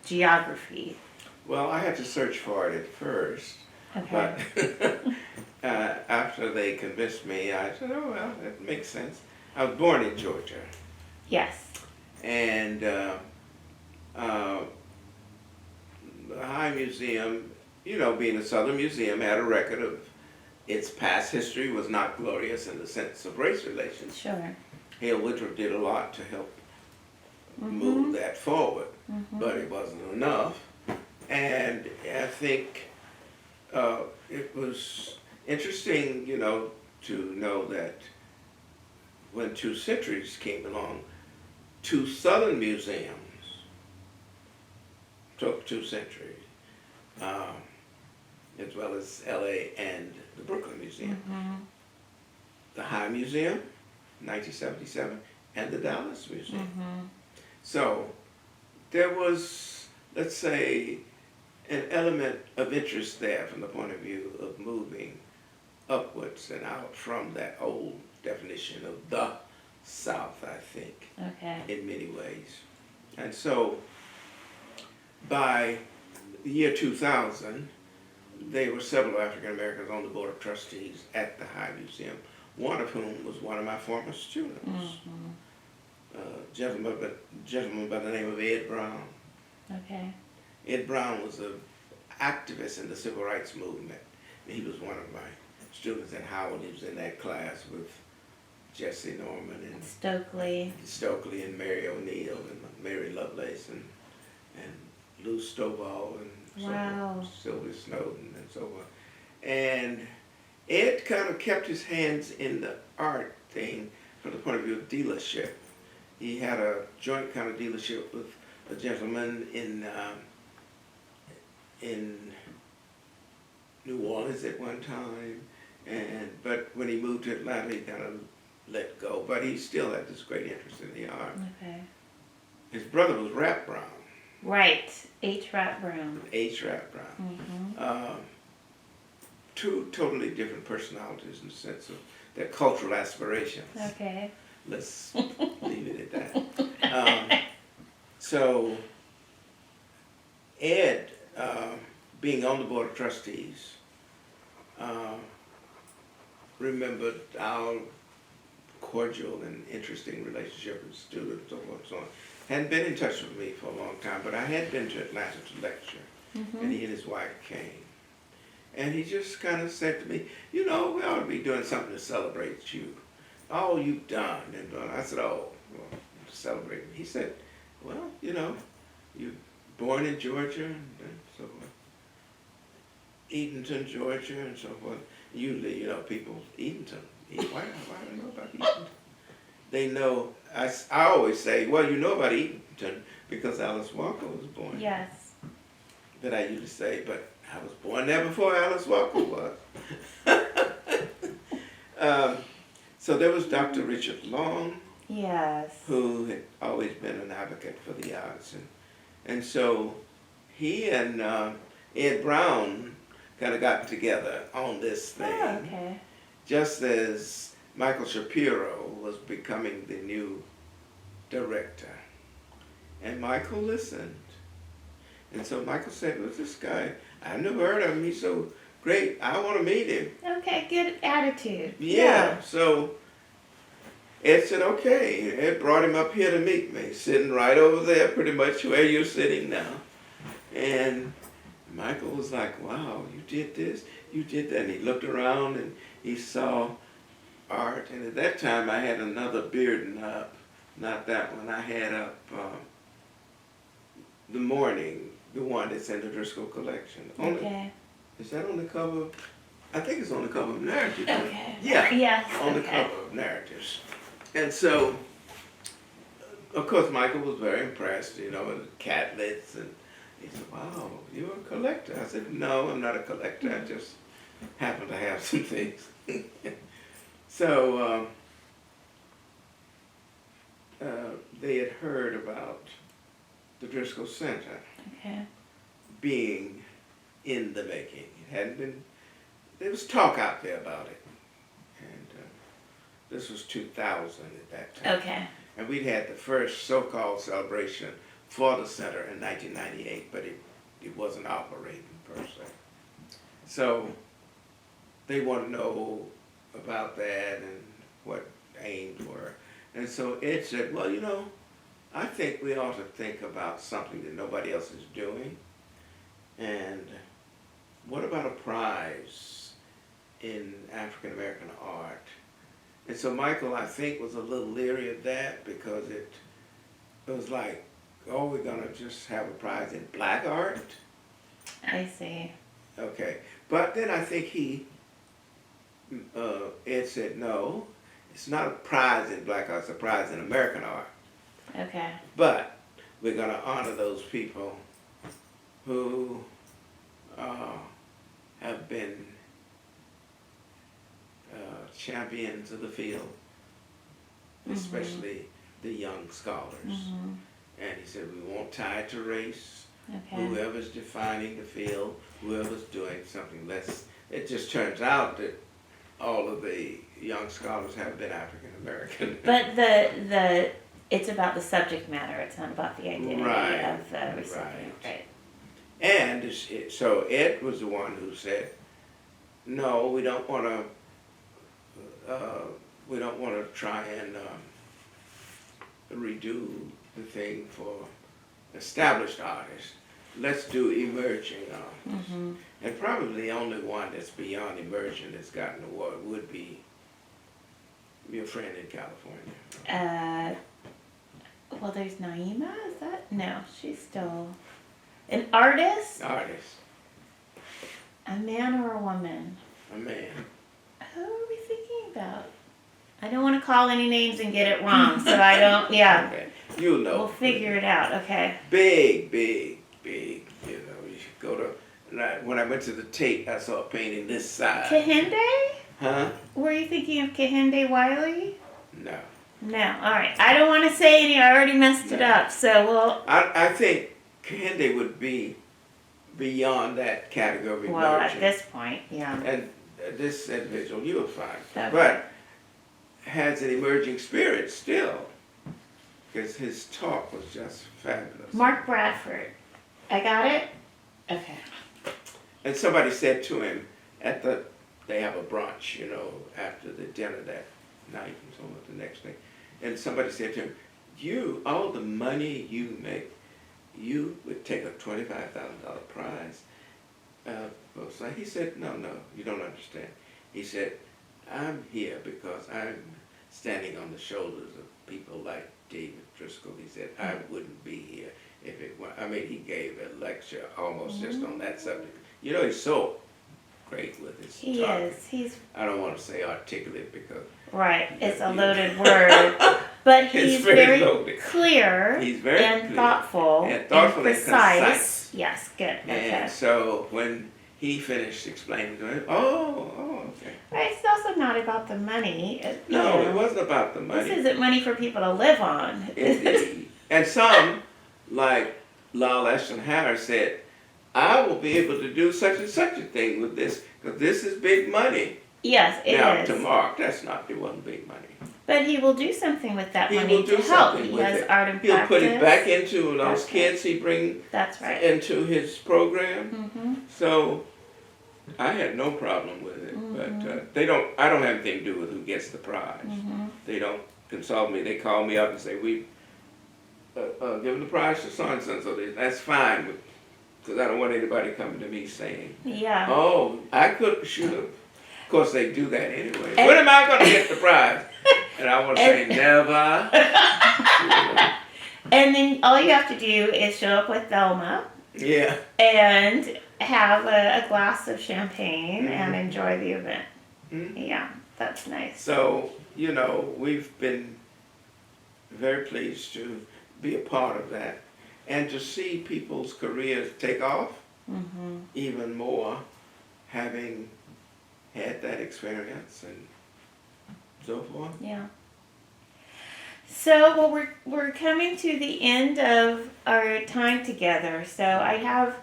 geography. Well, I had to search for it at first, Okay. but after they convinced me, I said, oh, well, that makes sense. I was born in Georgia, Yes. and the High Museum, being a Southern museum, had a record of its past history was not glorious in the sense of race relations. Sure. Hale Woodruff did a lot to help move that forward, but it wasn't enough. And I think it was interesting, to know that when 2 centuries came along, 2 Southern museums took 2 centuries, as well as LA and the Brooklyn Museum. The High Museum, 1977, and the Dallas Museum. So there was, let's say, an element of interest there from the point of view of moving upwards and out from that old definition of the South, I think, Okay. in many ways. And so by the year 2000, there were several African Americans on the Board of Trustees at the High Museum, one of whom was one of my former students, a gentleman by the name of Ed Brown. Okay. Ed Brown was an activist in the civil rights movement. He was one of my students at Howard. He was in that class with Jesse Norman and Stokely and Mary O'Neill and Mary Lovelace and Lou Stovall and Wow. Sylvia Snowden and so on. And Ed kind of kept his hands in the art thing from the point of view of dealership. He had a joint kind of dealership with a gentleman in New Orleans at one time, but when he moved to Atlanta, he kind of let go. But he still had this great interest in the art. Okay. His brother was Rap Brown. Right. H. Rap Brown. H. Rap Brown. 2 totally different personalities in the sense of their cultural aspirations. Okay. Let's leave it at that. So Ed, being on the Board of Trustees, remembered our cordial and interesting relationship with students, so on and so on. Hadn't been in touch with me for a long time, but I had been to Atlanta to lecture, and he and his wife came. And he just kind of said to me, we ought to be doing something to celebrate you. All you've done. And I said, oh, well, celebrate me. He said, well, you're born in Georgia and so forth. Eatonton, Georgia, and so forth. Usually, people, Eatonton. Why do they know about Eatonton? They know, I always say, well, you know about Eatonton because Alice Walker was born. Yes. But I usually say, but I was born there before Alice Walker was. So there was Dr. Richard Long. Yes. Who had always been an advocate for the arts. And so he and Ed Brown kind of got together on this thing. Oh, okay. Just as Michael Shapiro was becoming the new director. And Michael listened. And so Michael said, what's this guy? I've never heard of him. He's so great. I want to meet him. Okay, good attitude. Yeah. So Ed said, okay. Ed brought him up here to meet me, sitting right over there, pretty much where you're sitting now. And Michael was like, wow, you did this, you did that. And he looked around and he saw art. And at that time, I had another Bearden up, not that one. I had up The Morning, the one that's in the Driskell collection. Okay. Is that on the cover? I think it's on the cover of Narrative. Okay. Yeah. Yes. On the cover of Narratives. And so, of course, Michael was very impressed, with catlets He said, wow, you're a collector. I said, no, I'm not a collector. I just happen to have some things. So they had heard about the Driskell Center Okay. being in the making. It hadn't been, there was talk out there about it. And this was 2000 at that time. Okay. And we'd had the first so-called celebration for the center in 1998, but it wasn't operating per se. So they want to know about that and what aims were. And so Ed said, well, you know, I think we ought to think about something that nobody else is doing. And what about a prize in African American art? And so Michael, I think, was a little leery of that because it was like, oh, we're gonna just have a prize in black art? I see. Okay, but then I think Ed said, no, it's not a prize in black art, it's a prize in American art. Okay. But we're gonna honor those people who have been champions of the field, especially the young scholars. Mm-hmm. And he said, we won't tie it to race. Okay. Whoever's defining the field, whoever's doing something less. It just turns out that all of the young scholars have been African American. But it's about the subject matter. It's not about the identity of the recipient. Right. And so Ed was the one who said, no, we don't want to try and redo the thing for established artists. Let's do emerging artists. Mm-hmm. And probably the only one that's beyond emerging that's gotten an award would be your friend in California. Well, there's Naima. Is that? No, she's still an artist. Artist. A man or a woman? A man. Who are we thinking about? I don't want to call any names and get it wrong, so I don't. Yeah. Okay. You'll know. We'll figure it out. Okay. Big. You know, you should go to. When I went to the Tate, I saw a painting this size. Kehinde? Huh? Were you thinking of Kehinde Wiley? No. No. All right. I don't want to say any. I already messed it up. So we'll. I think Kahinde would be beyond that category of Well, emerging. at this point, yeah. And this individual, you will find, Okay. but has an emerging spirit still, because his talk was just fabulous. Mark Bradford. I got it? Okay. And somebody said to him they have a brunch, you know, after the dinner that night and so on the next day. And somebody said to him, all the money you make, you would take a $25,000 prize. So he said, no, you don't understand. He said, I'm here because I'm standing on the shoulders of people like David Driskell. He said, I wouldn't be here if it weren't. I mean, he gave a lecture almost just on that subject. You know, he's so great with his He talking. is. He's I don't want to say articulate because right. It's a loaded word, but he's very loaded. Clear. He's very and clear. thoughtful And thoughtful and precise. concise. Yes, good. Okay. And so when he finished explaining to him, okay. Right, it's also not about the money. No, it wasn't about the money. This isn't money for people to live on. Indeed. And some, like Lyle Ashton Harris said, I will be able to do such and such a thing with this, because this is big money. Yes, it now, is. to Mark, it wasn't big money. But he will do something with that He money will do to help. something He with has it. art and He'll practice. put it back into those That's kids he brings That's right. into his program. Mm-hmm. So I had no problem with it, but I don't have anything to do with who gets the prize. Mm-hmm. They don't consult me. They call me up and say, we give the prize to so-and-so. So that's fine, because I don't want anybody coming to me saying, Yeah. oh, I should have. Of course, they do that anyway. When am I going to get the prize? And I want to say, never. And then all you have to do is show up with Thelma. Yeah. And have a glass of champagne and enjoy the event. Mm-hmm. Yeah, that's nice. So, we've been very pleased to be a part of that. and to see people's careers take off even more, having had that experience and so forth. Yeah. So, well, we're coming to the end of our time together. So I have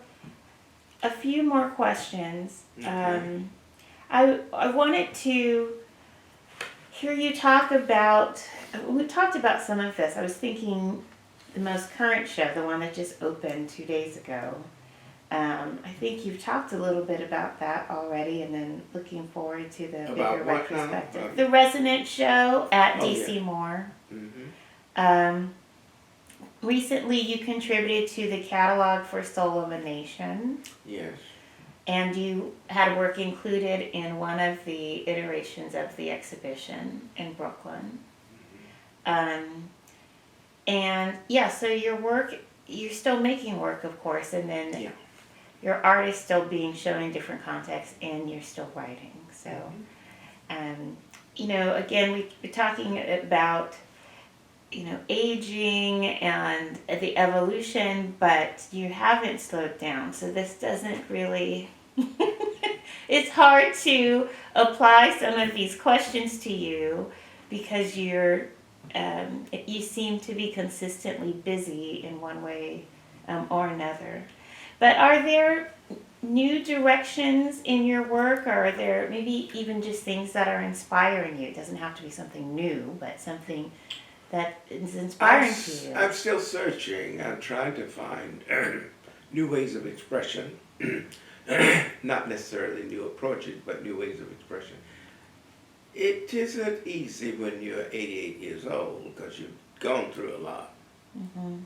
a few more questions. Okay. I wanted to hear you talk about. We talked about some of this. I was thinking the most current show, the one that just opened 2 days ago. I think you've talked a little bit about that already, and then looking forward to the About bigger what now? retrospective. The Resonance Show at DC yeah. Moore. Mm-hmm. Recently, you contributed to the catalog for Soul of a Nation, Yes. and you had work included in one of the iterations of the exhibition in Brooklyn. And yeah, so your work, you're still making work, of course, and then Yeah. your art is still being shown in different contexts, and you're still writing. So, you know, again, we're talking about, you know, aging and the evolution, but you haven't slowed down. So this doesn't really, it's hard to apply some of these questions to you because you seem to be consistently busy in one way or another. But are there new directions in your work, or are there maybe even just things that are inspiring you? It doesn't have to be something new, but something that is inspiring to you. I'm still searching. I'm trying to find new ways of expression. Not necessarily new approaches, but new ways of expression. It isn't easy when you're 88 years old because you've gone through a lot.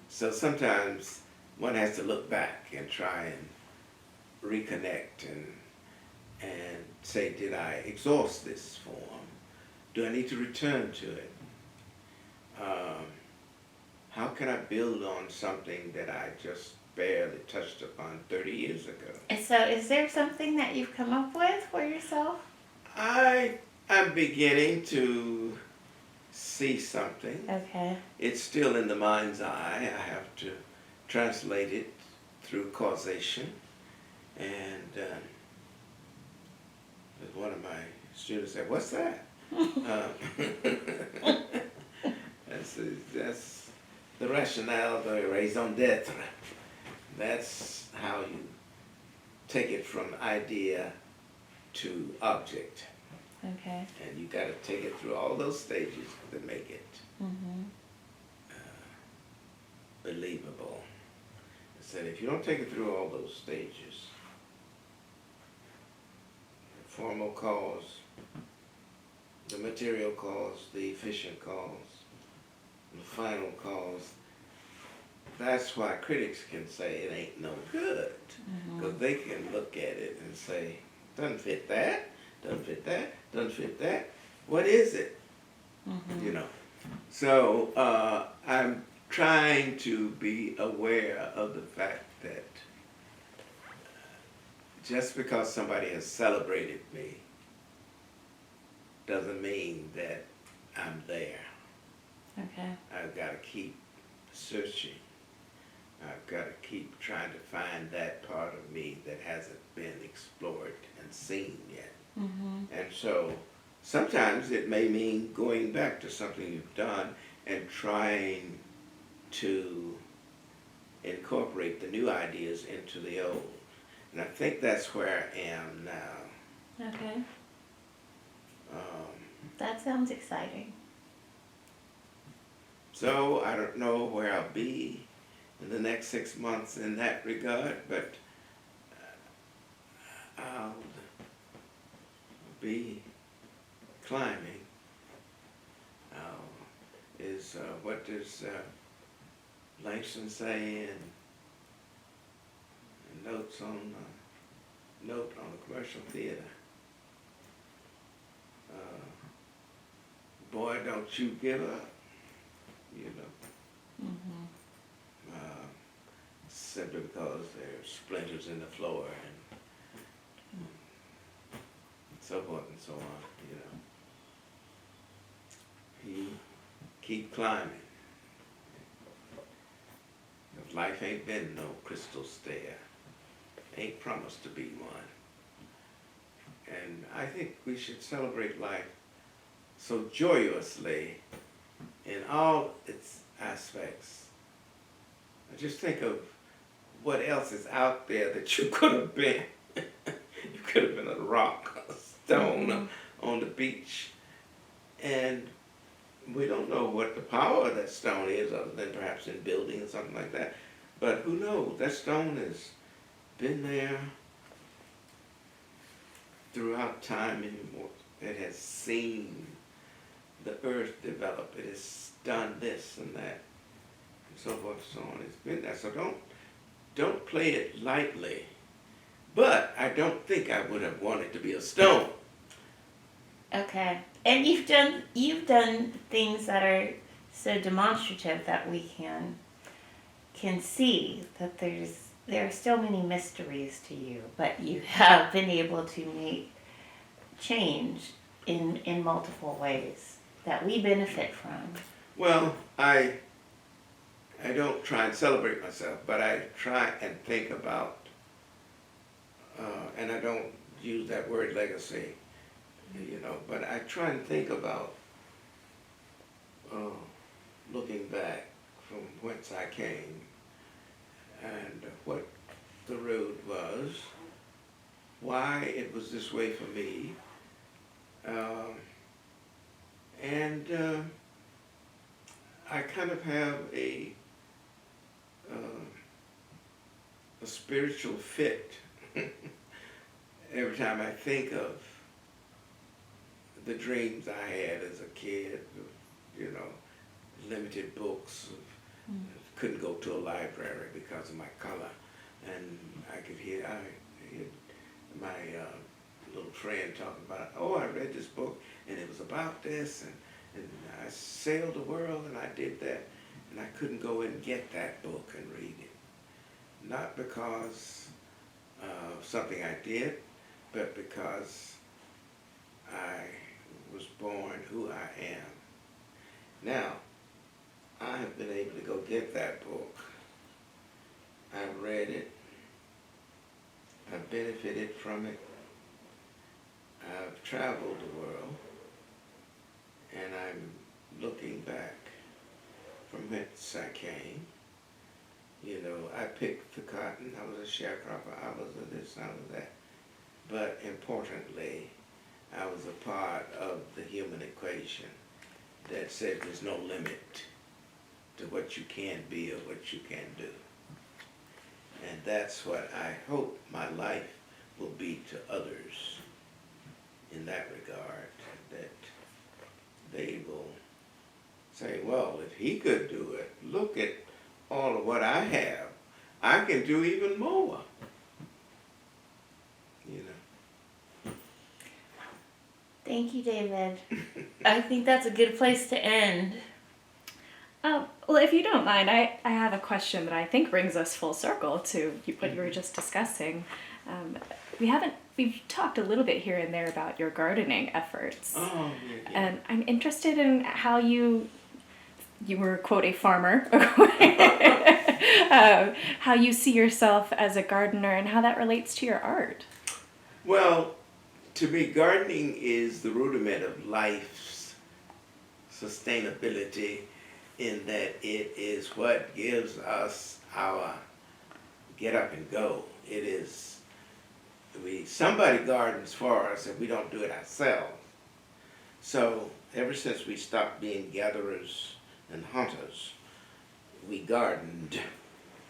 So sometimes one has to look back and try and reconnect and say, did I exhaust this form? Do I need to return to it? How can I build on something that I just barely touched upon 30 years ago? And so is there something that you've come up with for yourself? I'm beginning to see something. Okay. It's still in the mind's eye. I have to translate it through causation. And one of my students said, "What's that?" That's the rationale, the raison d'etre. That's how you take it from idea to object. Okay. And you got to take it through all those stages to make it believable. I said, if you don't take it through all those stages, the formal cause, the material cause, the efficient cause, the final cause, that's why critics can say it ain't no good. Because they can look at it and say, doesn't fit that, doesn't fit that, doesn't fit that. What is it? You know. So I'm trying to be aware of the fact that just because somebody has celebrated me doesn't mean that I'm there. Okay. I've got to keep searching. I've got to keep trying to find that part of me that hasn't been explored and seen yet. And so sometimes it may mean going back to something you've done and trying to incorporate the new ideas into the old. And I think that's where I am now. Okay. That sounds exciting. So I don't know where I'll be in the next 6 months in that regard, but I'll be climbing. What does Langston say in note on the commercial theater? Boy, don't you give up, you know. Simply because there are splinters in the floor and so forth and so on, you know. You keep climbing. If life ain't been no crystal stair. Ain't promised to be one. And I think we should celebrate life so joyously in all its aspects. I just think of what else is out there that you could have been. You could have been a rock, a stone on the beach. And we don't know what the power of that stone is, other than perhaps in building or something like that. But who knows? That stone has been there throughout time anymore. It has seen the earth develop. It has done this and that, and so forth and so on. It's been there. So don't play it lightly. But I don't think I would have wanted to be a stone. Okay. And you've done things that are so demonstrative that we can see that there are still many mysteries to you, but you have been able to make change in multiple ways that we benefit from. Well, I don't try and celebrate myself, but I try and think about, and I don't use that word legacy, but I try and think about looking back from whence I came and what the road was, why it was this way for me, and I kind of have a spiritual fit every time I think of the dreams I had as a kid, limited books, couldn't go to a library because of my color, and I hear my little friend talking about, I read this book, and it was about this, and I sailed the world, and I did that, and I couldn't go and get that book and read it. Not because of something I did, but because I was born who I am. Now, I have been able to go get that book. I've read it. I've benefited from it. I've traveled the world. And I'm looking back from whence I came. I picked the cotton. I was a sharecropper. I was a this, I was that. But importantly, I was a part of the human equation that said there's no limit to what you can be or what you can do. And that's what I hope my life will be to others in that regard, that they will say, well, if he could do it, look at all of what I have. I can do even more. Thank you, David. I think that's a good place to end. Well, if you don't mind, I have a question that I think brings us full circle to what you were just discussing. We've talked a little bit here and there about your gardening efforts. Oh, yeah. And I'm interested in how you were, quote, a farmer, how you see yourself as a gardener and how that relates to your art. Well, to me, gardening is the rudiment of life's sustainability, in that it is what gives us our get up and go. It is, somebody gardens for us and we don't do it ourselves. So ever since we stopped being gatherers and hunters, we gardened.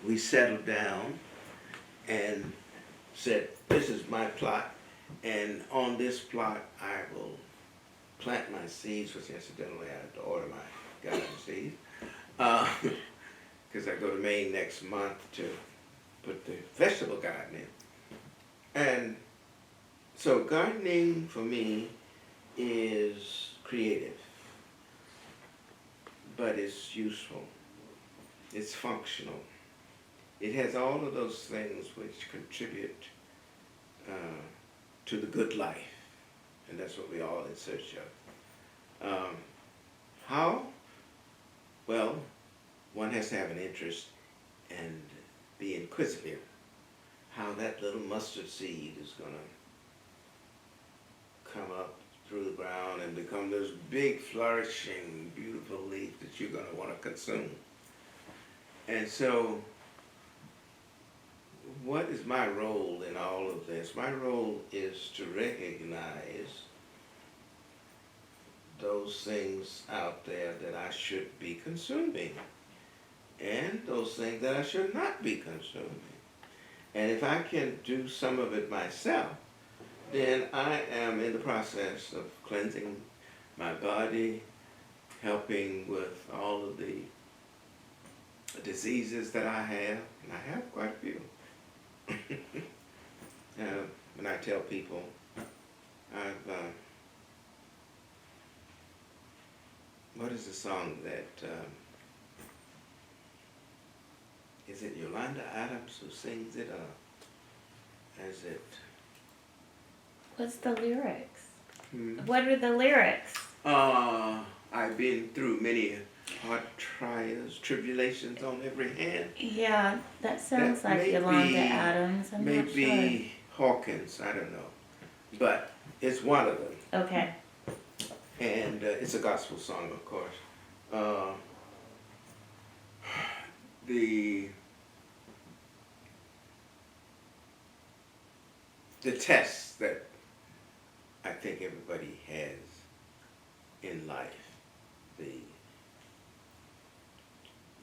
We settled down and said, this is my plot, and on this plot I will plant my seeds, which incidentally I have to order my garden seeds, because I go to Maine next month to put the vegetable garden in. And so gardening for me is creative, but it's useful, it's functional. It has all of those things which contribute to the good life, and that's what we're all in search of. How? Well, one has to have an interest and be inquisitive how that little mustard seed is going to come up through the ground and become this big, flourishing, beautiful leaf that you're going to want to consume. And so, what is my role in all of this? My role is to recognize those things out there that I should be consuming and those things that I should not be consuming. And if I can do some of it myself, then I am in the process of cleansing my body, helping with all of the diseases that I have, and I have quite a few. When I tell people, what is the song that, is it Yolanda Adams who sings it, or is it? What's the lyrics? What are the lyrics? I've been through many hard trials, tribulations on every hand. Yeah, that sounds like Yolanda Adams. I'm not sure. Maybe Hawkins, I don't know. But it's one of them. Okay. And it's a gospel song, of course. The tests that I think everybody has in life, the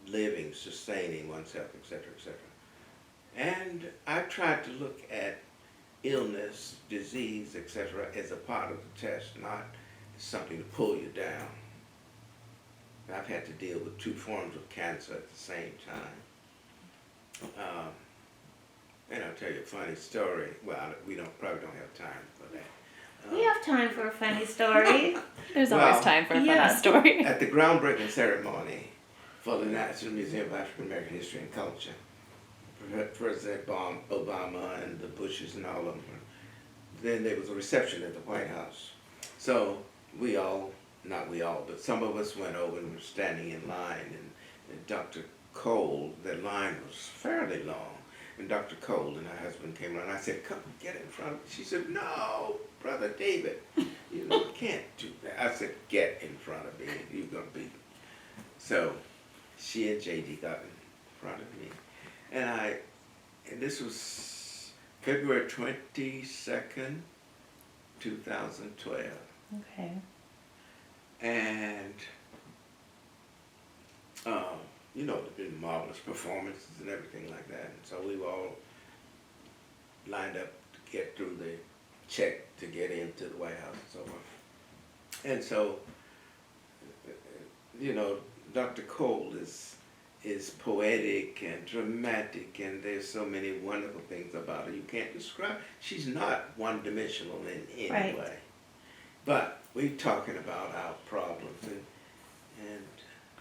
living, sustaining oneself, etc., etc. And I tried to look at illness, disease, etc. as a part of the test, not something to pull you down. I've had to deal with 2 forms of cancer at the same time. And I'll tell you a funny story. Well, we probably don't have time for that. We have time for a funny story. There's always time for a funny story. At the groundbreaking ceremony for the National Museum of African American History and Culture, President Obama and the Bushes and all of them, then there was a reception at the White House. So we all, not we all, but some of us went over and were standing in line, and Dr. Cole, that line was fairly long, and Dr. Cole and her husband came around. I said, come get in front of me. She said, no, Brother David, you can't do that. I said, get in front of me, you're going to be. So she and JD got in front of me. And this was February 22nd, 2012. Okay. And, there've been marvelous performances and everything like that. And so we were all lined up to get through the check to get into the White House and so on. And so, Dr. Cole is poetic and dramatic, and there's so many wonderful things about her you can't describe. She's not one-dimensional in any way. But we're talking about our problems and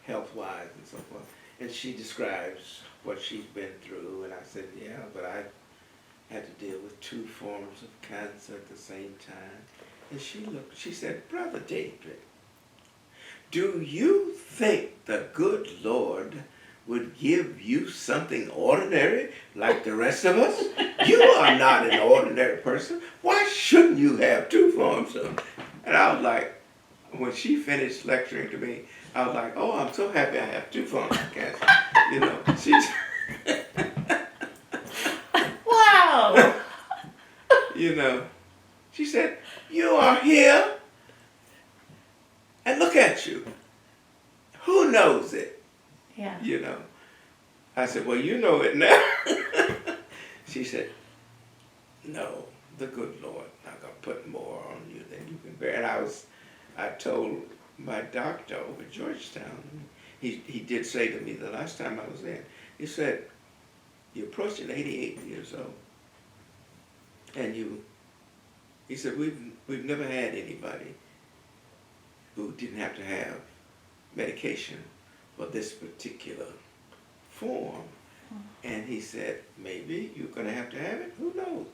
health-wise and so forth. And she describes what she's been through, and I said, yeah, but I had to deal with 2 forms of cancer at the same time. And she said, Brother David, do you think the good Lord would give you something ordinary like the rest of us? You are not an ordinary person. Why shouldn't you have 2 forms of? And I was like, when she finished lecturing to me, I was like, oh, I'm so happy I have 2 forms of cancer. She's Wow. She said, you are here, and look at you. Who knows it? Yeah. I said, well, you know it now. She said, no, the good Lord not going to put more on you than you can bear. And I told my doctor over at Georgetown, he did say to me the last time I was there, he said, you're approaching 88 years old. And he said, we've never had anybody who didn't have to have medication for this particular form. And he said, maybe you're going to have it. Who knows?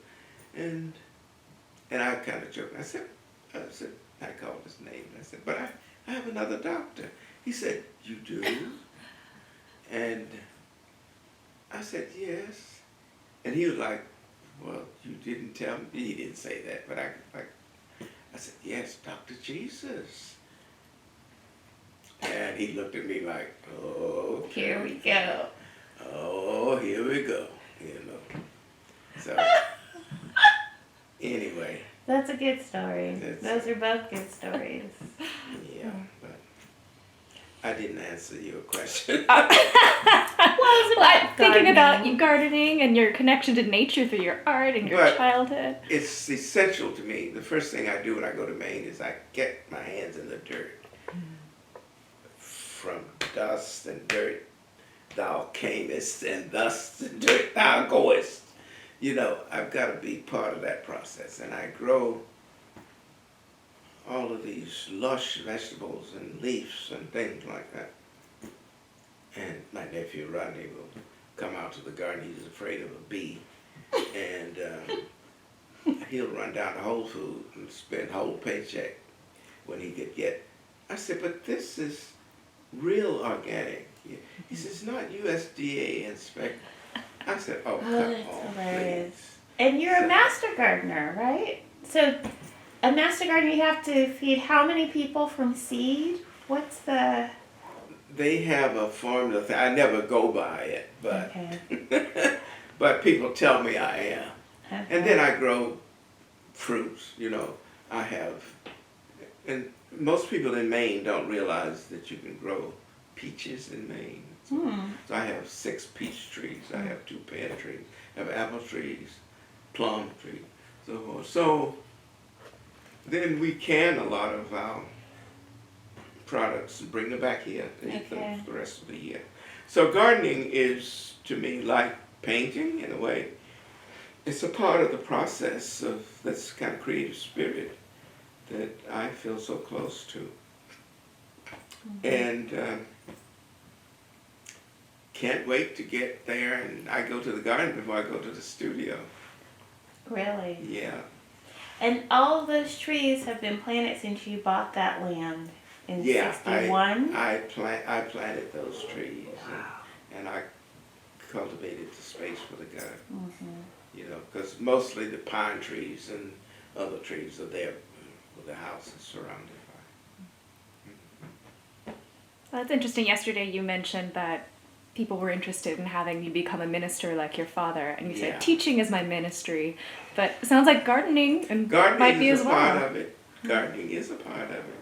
And I kind of joked. I said, I called his name. I said, but I have another doctor. He said, you do? And I said, yes. And he was like, well, you didn't tell me. He didn't say that, but I said, yes, Dr. Jesus. And he looked at me like, oh, Here we go. oh, here we go, you know. So, anyway. That's a good story. Those are both good stories. Yeah, but I didn't answer your question. Well, I'm thinking about you gardening and your connection to nature through your art and your childhood. It's essential to me. The first thing I do when I go to Maine is I get my hands in the dirt. From dust and dirt thou camest, and thus and dirt thou goest. You know, I've got to be part of that process. And I grow all of these lush vegetables and leaves and things like that. And my nephew Rodney will come out to the garden. He's afraid of a bee. And he'll run down to Whole Foods and spend whole paycheck when he could get. I said, but this is real organic. He says, it's not USDA inspected. I said, oh, come on, please. And you're a master gardener, right? So a master gardener, you have to feed how many people from seed? What's the... They have a formula. I never go by it, but Okay. but people tell me I am. Okay. And then I grow fruits, you know. I have, and most people in Maine don't realize that you can grow peaches in Maine. So I have 6 peach trees, I have 2 pear trees, I have apple trees, plum trees, so forth. So then we can a lot of our products and bring them back here to eat them for the rest of the year. So gardening is, to me, like painting in a way. It's a part of the process of this kind of creative spirit that I feel so close to. And can't wait to get there, and I go to the garden before I go to the studio. Really? Yeah. And all of those trees have been planted since you bought that land in 61? I planted those trees. Wow. And I cultivated the space for the garden. You know, because mostly the pine trees and other trees are there where the house is surrounded by. Well, that's interesting. Yesterday you mentioned that people were interested in having you become a minister like your father, and you said teaching is my ministry, but it sounds like gardening might be as well. Gardening is a part of it. Gardening is a part of it.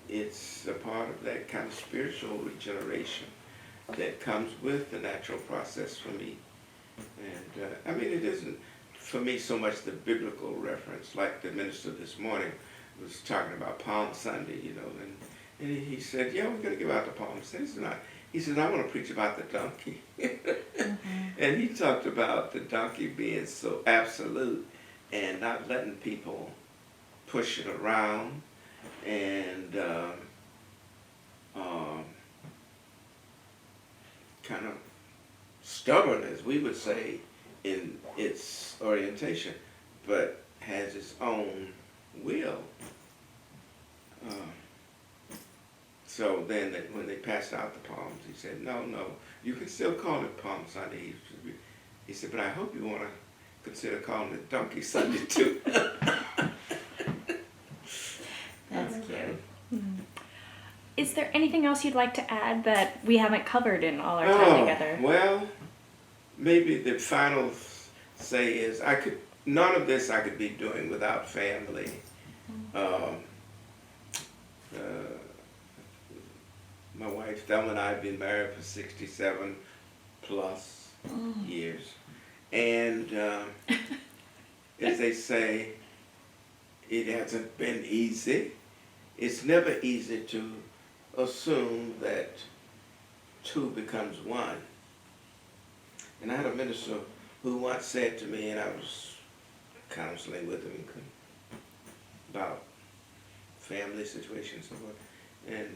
It's a part of that kind of spiritual regeneration that comes with the natural process for me. And I mean, it isn't for me so much the biblical reference, like the minister this morning was talking about Palm Sunday, you know, and he said, yeah, we're going to give out the Palm Sunday. He said, I want to preach about the donkey. And he talked about the donkey being so absolute and not letting people push it around, and kind of stubborn, as we would say, in its orientation, but has its own will. So then when they passed out the palms, he said, no, you can still call it Palm Sunday. He said, but I hope you want to consider calling it Donkey Sunday too. That's cute. Is there anything else you'd like to add that we haven't covered in all our time together? Well, maybe the final say is none of this I could be doing without family. My wife Thelma and I have been married for 67 plus years. And as they say, it hasn't been easy. It's never easy to assume that 2 becomes 1. And I had a minister who once said to me, and I was counseling with him about family situations and so forth, and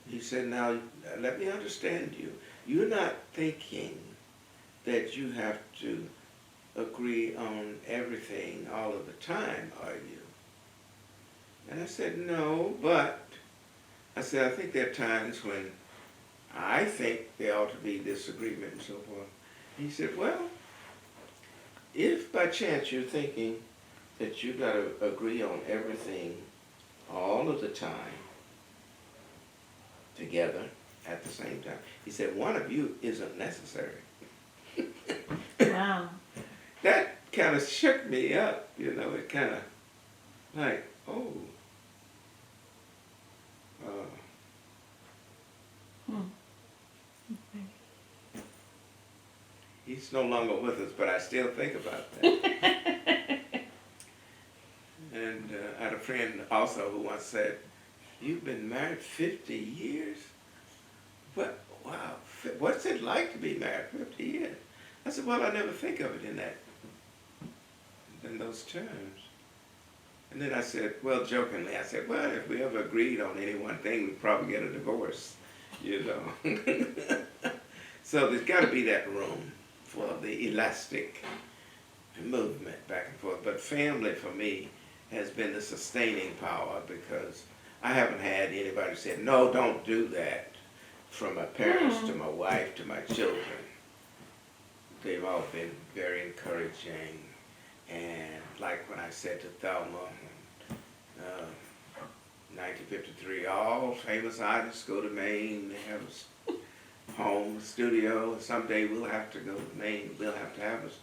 he said, now, let me understand you. You're not thinking that you have to agree on everything all of the time, are you? And I said, no, but I said, I think there are times when I think there ought to be disagreement and so forth. He said, well, if by chance you're thinking that you got to agree on everything all of the time together at the same time, he said, one of you isn't necessary. Wow. That kind of shook me up, it kind of like, oh. He's no longer with us, but I still think about that. And I had a friend also who once said, you've been married 50 years? What? Wow. What's it like to be married 50 years? I said, well, I never think of it in those terms. And then I said, well, jokingly, I said, well, if we ever agreed on any one thing, we'd probably get a divorce, So there's got to be that room for the elastic movement back and forth. But family, for me, has been the sustaining power, because I haven't had anybody say, no, don't do that, from my parents to my wife to my children. They've all been very encouraging. And like when I said to Thelma, 1953, all famous artists go to Maine. They have a home studio. Someday we'll have to go to Maine. We'll have to have us.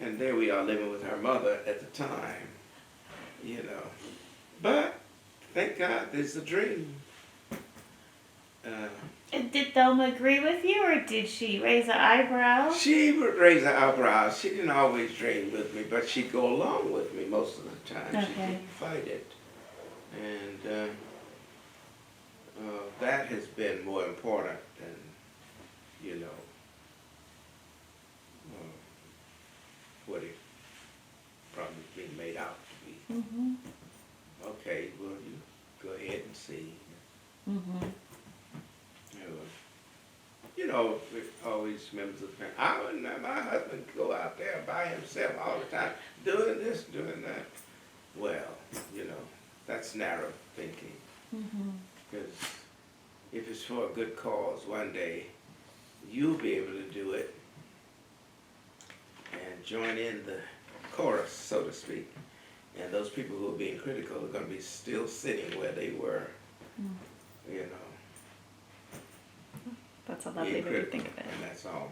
And there we are living with her mother at the time, But thank God there's a dream. And did Thelma agree with you, or did she raise an eyebrow? She would raise her eyebrows. She didn't always dream with me, but she'd go along with me most of the time. Okay. She didn't fight it. And that has been more important than, what it probably being made out to be. Mm-hmm. Okay, well, you go ahead and see. Mm-hmm. Always members of the family. I wouldn't let my husband go out there by himself all the time, doing this, doing that. Well, that's narrow thinking. Because if it's for a good cause, one day you'll be able to do it and join in the chorus, so to speak. And those people who are being critical are going to be still sitting where they were, That's a lovely way to think of it. And that's all.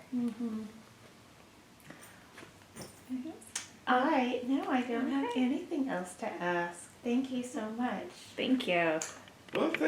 All right, no, I don't have anything else to ask. Thank you so much. Thank you. Well,